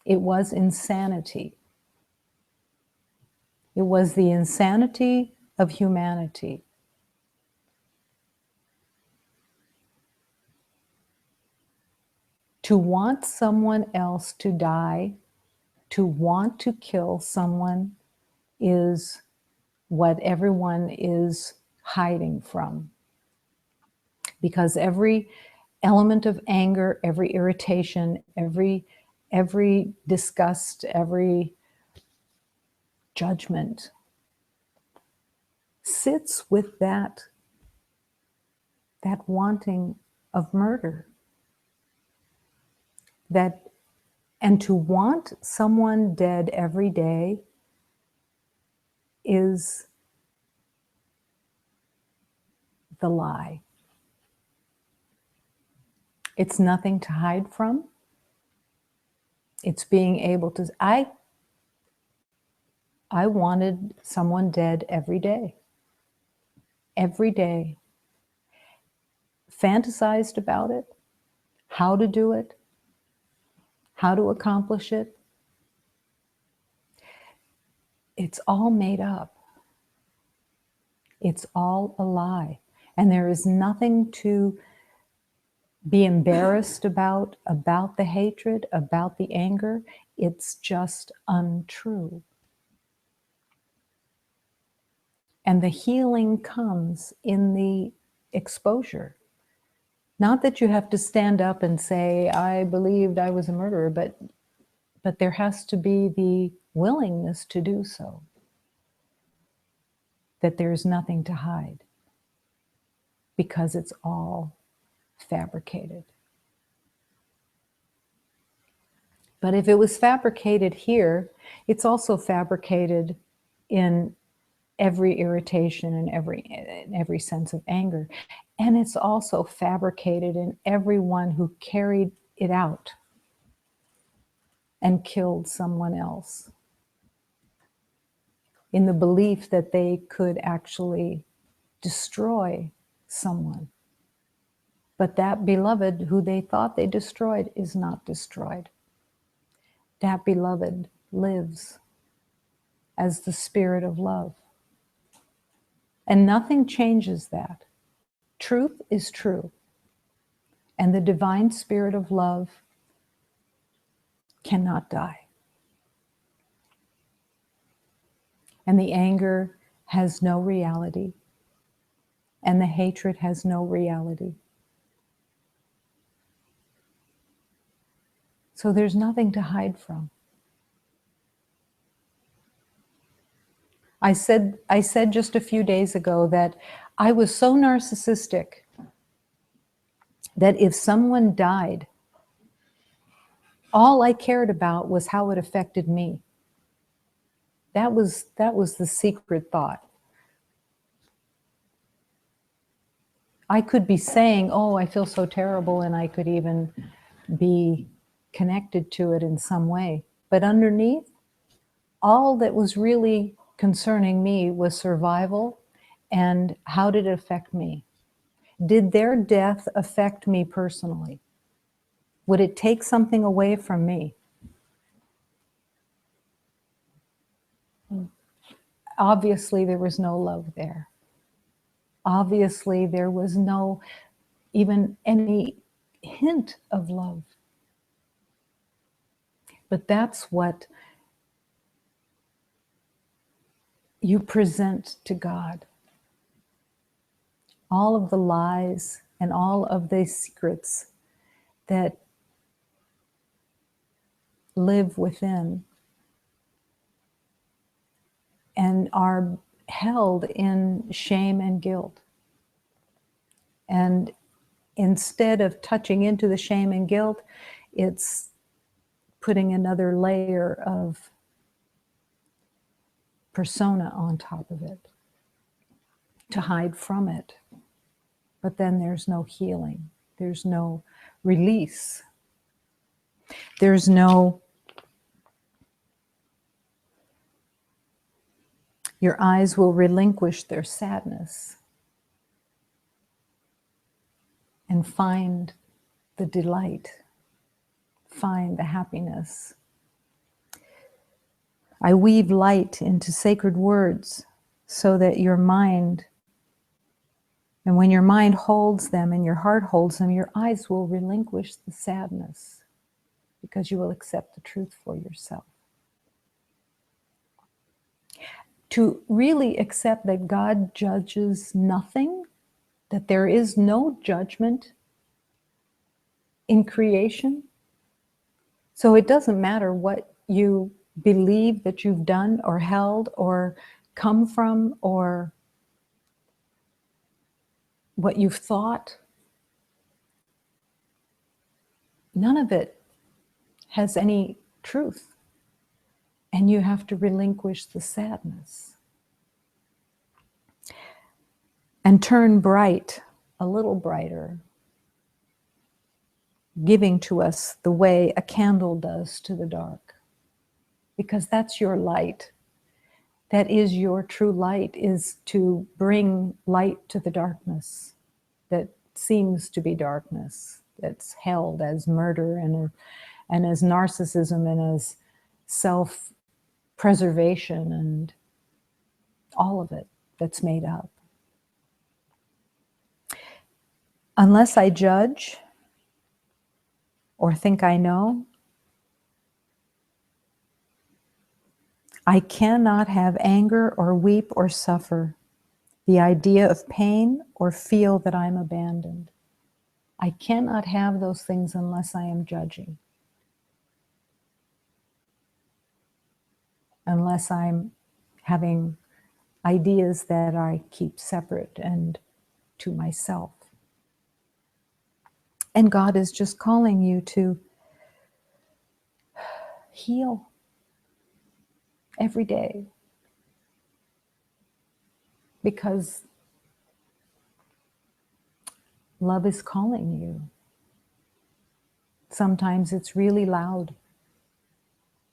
It was insanity. It was the insanity of humanity. To want someone else to die, to want to kill someone, is what everyone is hiding from. because every element of anger, every irritation, every disgust, every judgment sits with that wanting of murder. And to want someone dead every day is the lie. It's nothing to hide from. It's being able to, I wanted someone dead every day. Every day. Fantasized about it, how to do it, how to accomplish it. It's all made up. It's all a lie. And there is nothing to be embarrassed about the hatred, about the anger. It's just untrue. And the healing comes in the exposure. Not that you have to stand up and say, I believed I was a murderer, but there has to be the willingness to do so. That there's nothing to hide. Because it's all fabricated. But if it was fabricated here, it's also fabricated in every irritation and every sense of anger. And it's also fabricated in everyone who carried it out and killed someone else in the belief that they could actually destroy someone. But that beloved who they thought they destroyed is not destroyed. That beloved lives as the spirit of love. And nothing changes that. Truth is true. And the divine spirit of love cannot die. And the anger has no reality. And the hatred has no reality. So there's nothing to hide from. I said just a few days ago that I was so narcissistic that if someone died, all I cared about was how it affected me. That was the secret thought. I could be saying, oh, I feel so terrible, and I could even be connected to it in some way. But underneath, all that was really concerning me was survival and how did it affect me? Did their death affect me personally? Would it take something away from me? Obviously, there was no love there. Obviously, there was no even any hint of love. But that's what you present to God. All of the lies and all of the secrets that live within and are held in shame and guilt. And instead of touching into the shame and guilt, it's putting another layer of persona on top of it to hide from it. But then there's no healing. There's no release. There's no, your eyes will relinquish their sadness and find the delight, find the happiness. I weave light into sacred words so that your mind, and when your mind holds them and your heart holds them, your eyes will relinquish the sadness because you will accept the truth for yourself. To really accept that God judges nothing that there is no judgment in creation. So it doesn't matter what you believe that you've done or held or come from, or what you've thought. None of it has any truth. And you have to relinquish the sadness and turn bright, a little brighter, giving to us the way a candle does to the dark. Because that's your light. That is your true light, is to bring light to the darkness that seems to be darkness, that's held as murder and as narcissism and as self-preservation and all of it that's made up. Unless I judge or think I know, I cannot have anger or weep or suffer the idea of pain or feel that I'm abandoned. I cannot have those things unless I am judging. Unless I'm having ideas that I keep separate and to myself. And God is just calling you to heal every day. Because love is calling you. Sometimes it's really loud.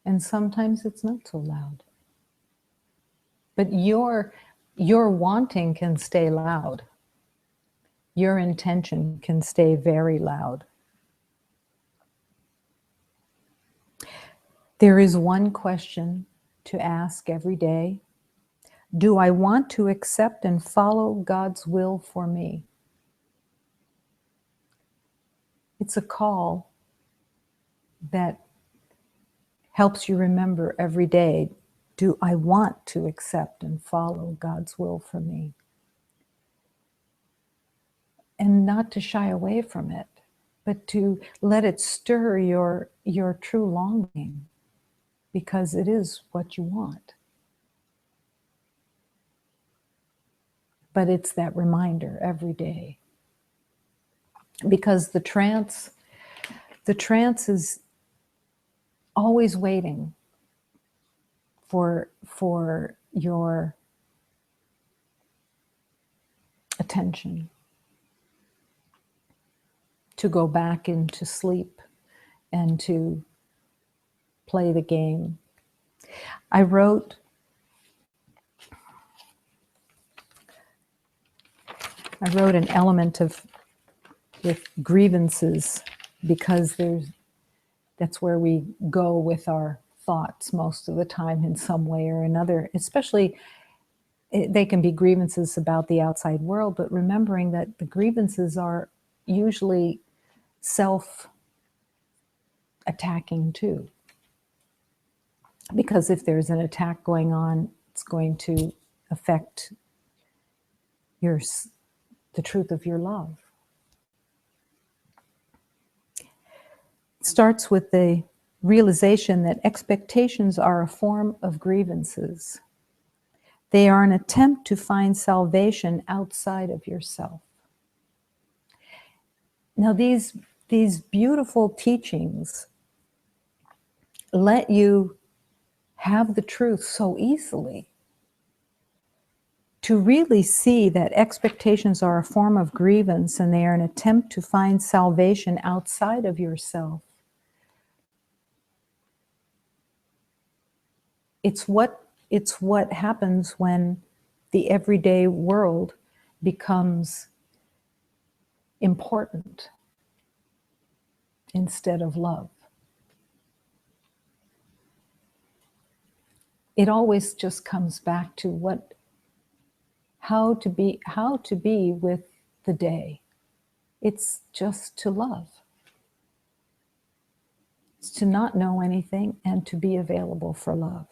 And sometimes it's not so loud. But your wanting can stay loud. Your intention can stay very loud. There is one question to ask every day. Do I want to accept and follow God's will for me? It's a call that helps you remember every day, do I want to accept and follow God's will for me? And not to shy away from it, but to let it stir your true longing, because it is what you want. But it's that reminder every day. Because the trance is always waiting for your attention to go back into sleep and to play the game. I wrote an element with grievances, because that's where we go with our thoughts most of the time in some way or another. Especially, they can be grievances about the outside world, but remembering that the grievances are usually self-attacking too. Because if there's an attack going on, it's going to affect the truth of your love. It starts with the realization that expectations are a form of grievances. They are an attempt to find salvation outside of yourself. Now, these beautiful teachings let you have the truth so easily. To really see that expectations are a form of grievance and they are an attempt to find salvation outside of yourself. It's what happens when the everyday world becomes important instead of love. It always just comes back to how to be with the day. It's just to love. It's to not know anything and to be available for love.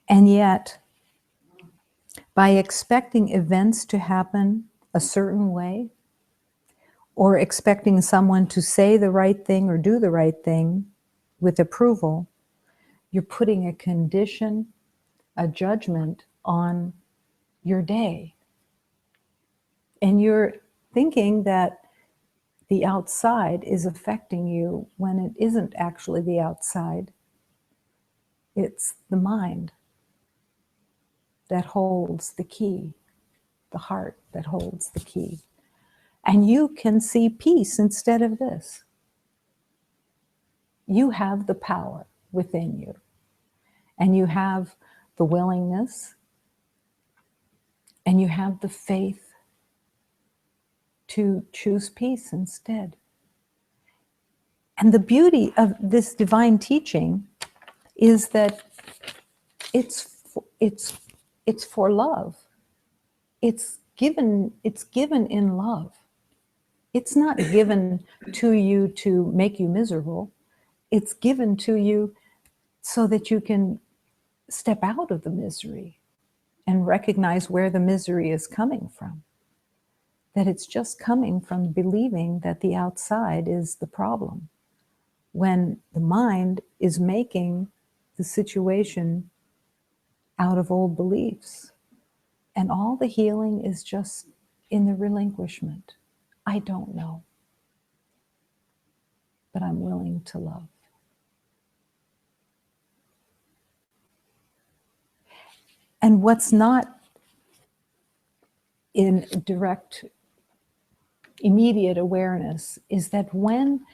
And yet, by expecting events to happen a certain way, or expecting someone to say the right thing or do the right thing with approval, you're putting a condition, a judgment on your day. And you're thinking that the outside is affecting you when it isn't actually the outside. It's the mind that holds the key, the heart that holds the key. And you can see peace instead of this. You have the power within you, and you have the willingness, and you have the faith to choose peace instead. And the beauty of this divine teaching is that it's for love. It's given in love. It's not given to you to make you miserable. It's given to you so that you can step out of the misery and recognize where the misery is coming from. That it's just coming from believing that the outside is the problem, when the mind is making the situation out of old beliefs. And all the healing is just in the relinquishment. I don't know, but I'm willing to love. And what's not in direct, immediate awareness is that when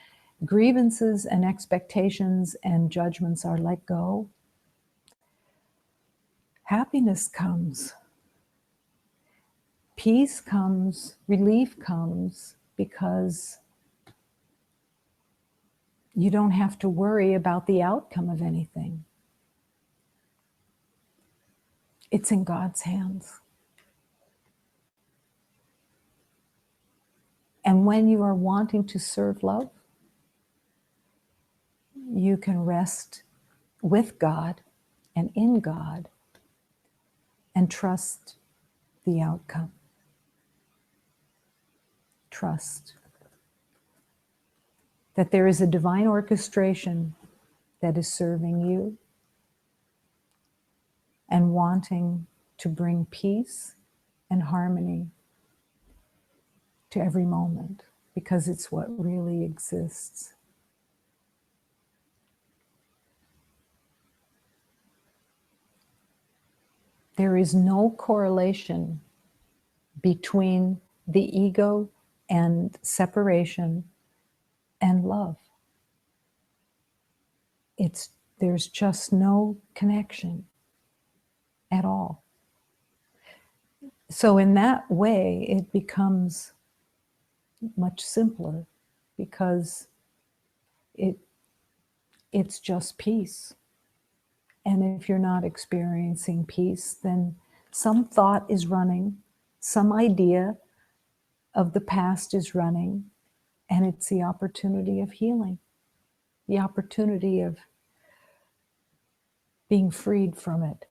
grievances and expectations and judgments are let go, happiness comes. Peace comes, relief comes, because you don't have to worry about the outcome of anything. It's in God's hands. And when you are wanting to serve love, you can rest with God and in God and trust the outcome. Trust that there is a divine orchestration that is serving you and wanting to bring peace and harmony to every moment, because it's what really exists. There is no correlation between the ego and separation and love. There's just no connection at all. So in that way, it becomes much simpler, because it's just peace. And if you're not experiencing peace, then some thought is running, some idea of the past is running, and it's the opportunity of healing, the opportunity of being freed from it.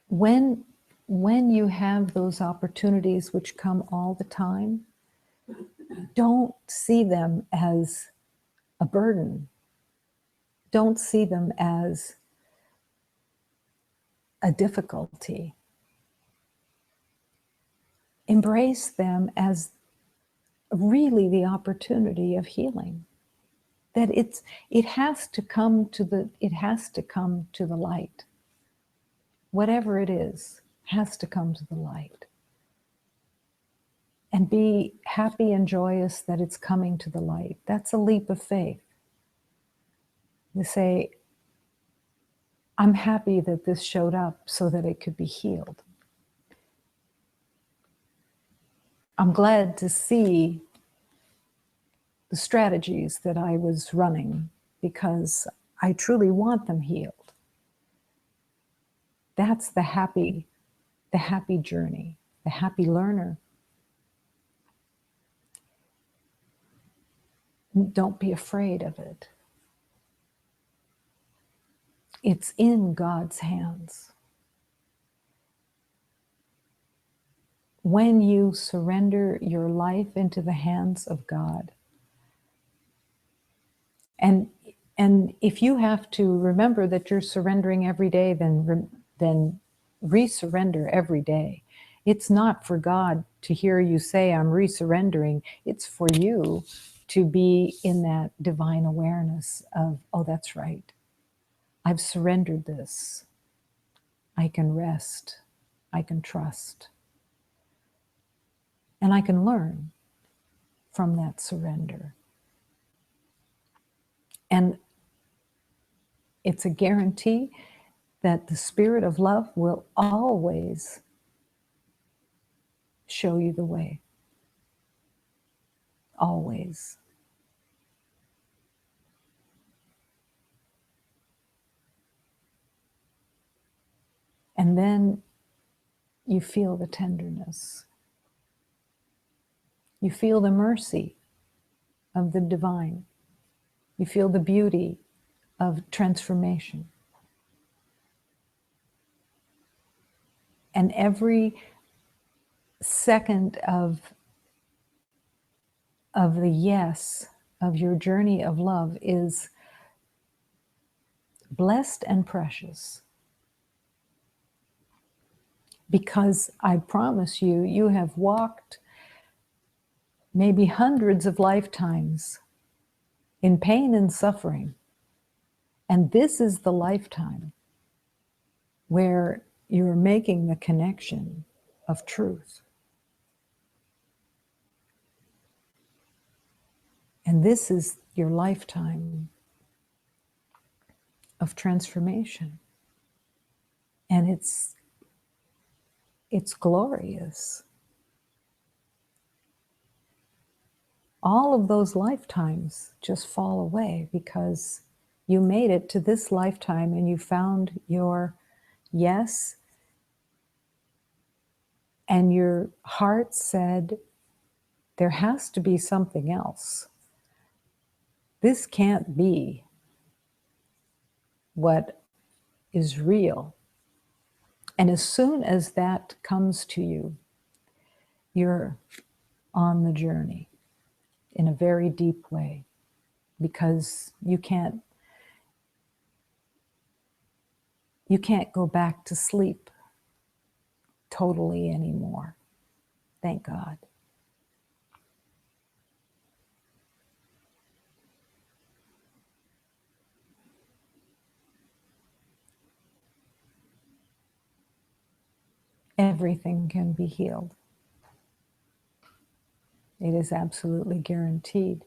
When you have those opportunities, which come all the time, don't see them as a burden. Don't see them as a difficulty. Embrace them as really the opportunity of healing. That it has to come to the light. Whatever it is, has to come to the light. And be happy and joyous that it's coming to the light. That's a leap of faith. To say, I'm happy that this showed up so that it could be healed. I'm glad to see the strategies that I was running, because I truly want them healed. That's the happy journey, the happy learner. Don't be afraid of it. It's in God's hands. When you surrender your life into the hands of God, and if you have to remember that you're surrendering every day, then resurrender every day. It's not for God to hear you say, I'm resurrendering. It's for you to be in that divine awareness of, oh, that's right. I've surrendered this. I can rest. I can trust. And I can learn from that surrender. And it's a guarantee that the Spirit of love will always show you the way. Always. And then you feel the tenderness. You feel the mercy of the divine. You feel the beauty of transformation. And every second of the yes of your journey of love is blessed and precious. Because I promise you, you have walked maybe hundreds of lifetimes in pain and suffering. And this is the lifetime where you're making the connection of truth. And this is your lifetime of transformation. And it's glorious. All of those lifetimes just fall away because you made it to this lifetime and you found your yes, and your heart said, there has to be something else. This can't be what is real. And as soon as that comes to you, you're on the journey in a very deep way, because you can't go back to sleep totally anymore. Thank God. Everything can be healed. It is absolutely guaranteed.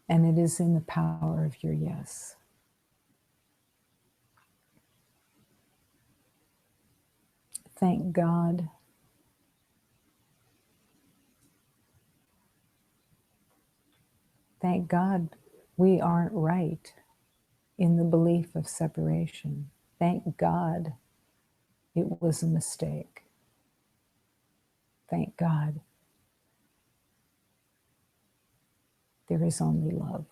And it is in the power of your yes. Thank God. Thank God we aren't right in the belief of separation. Thank God it was a mistake. Thank God there is only love.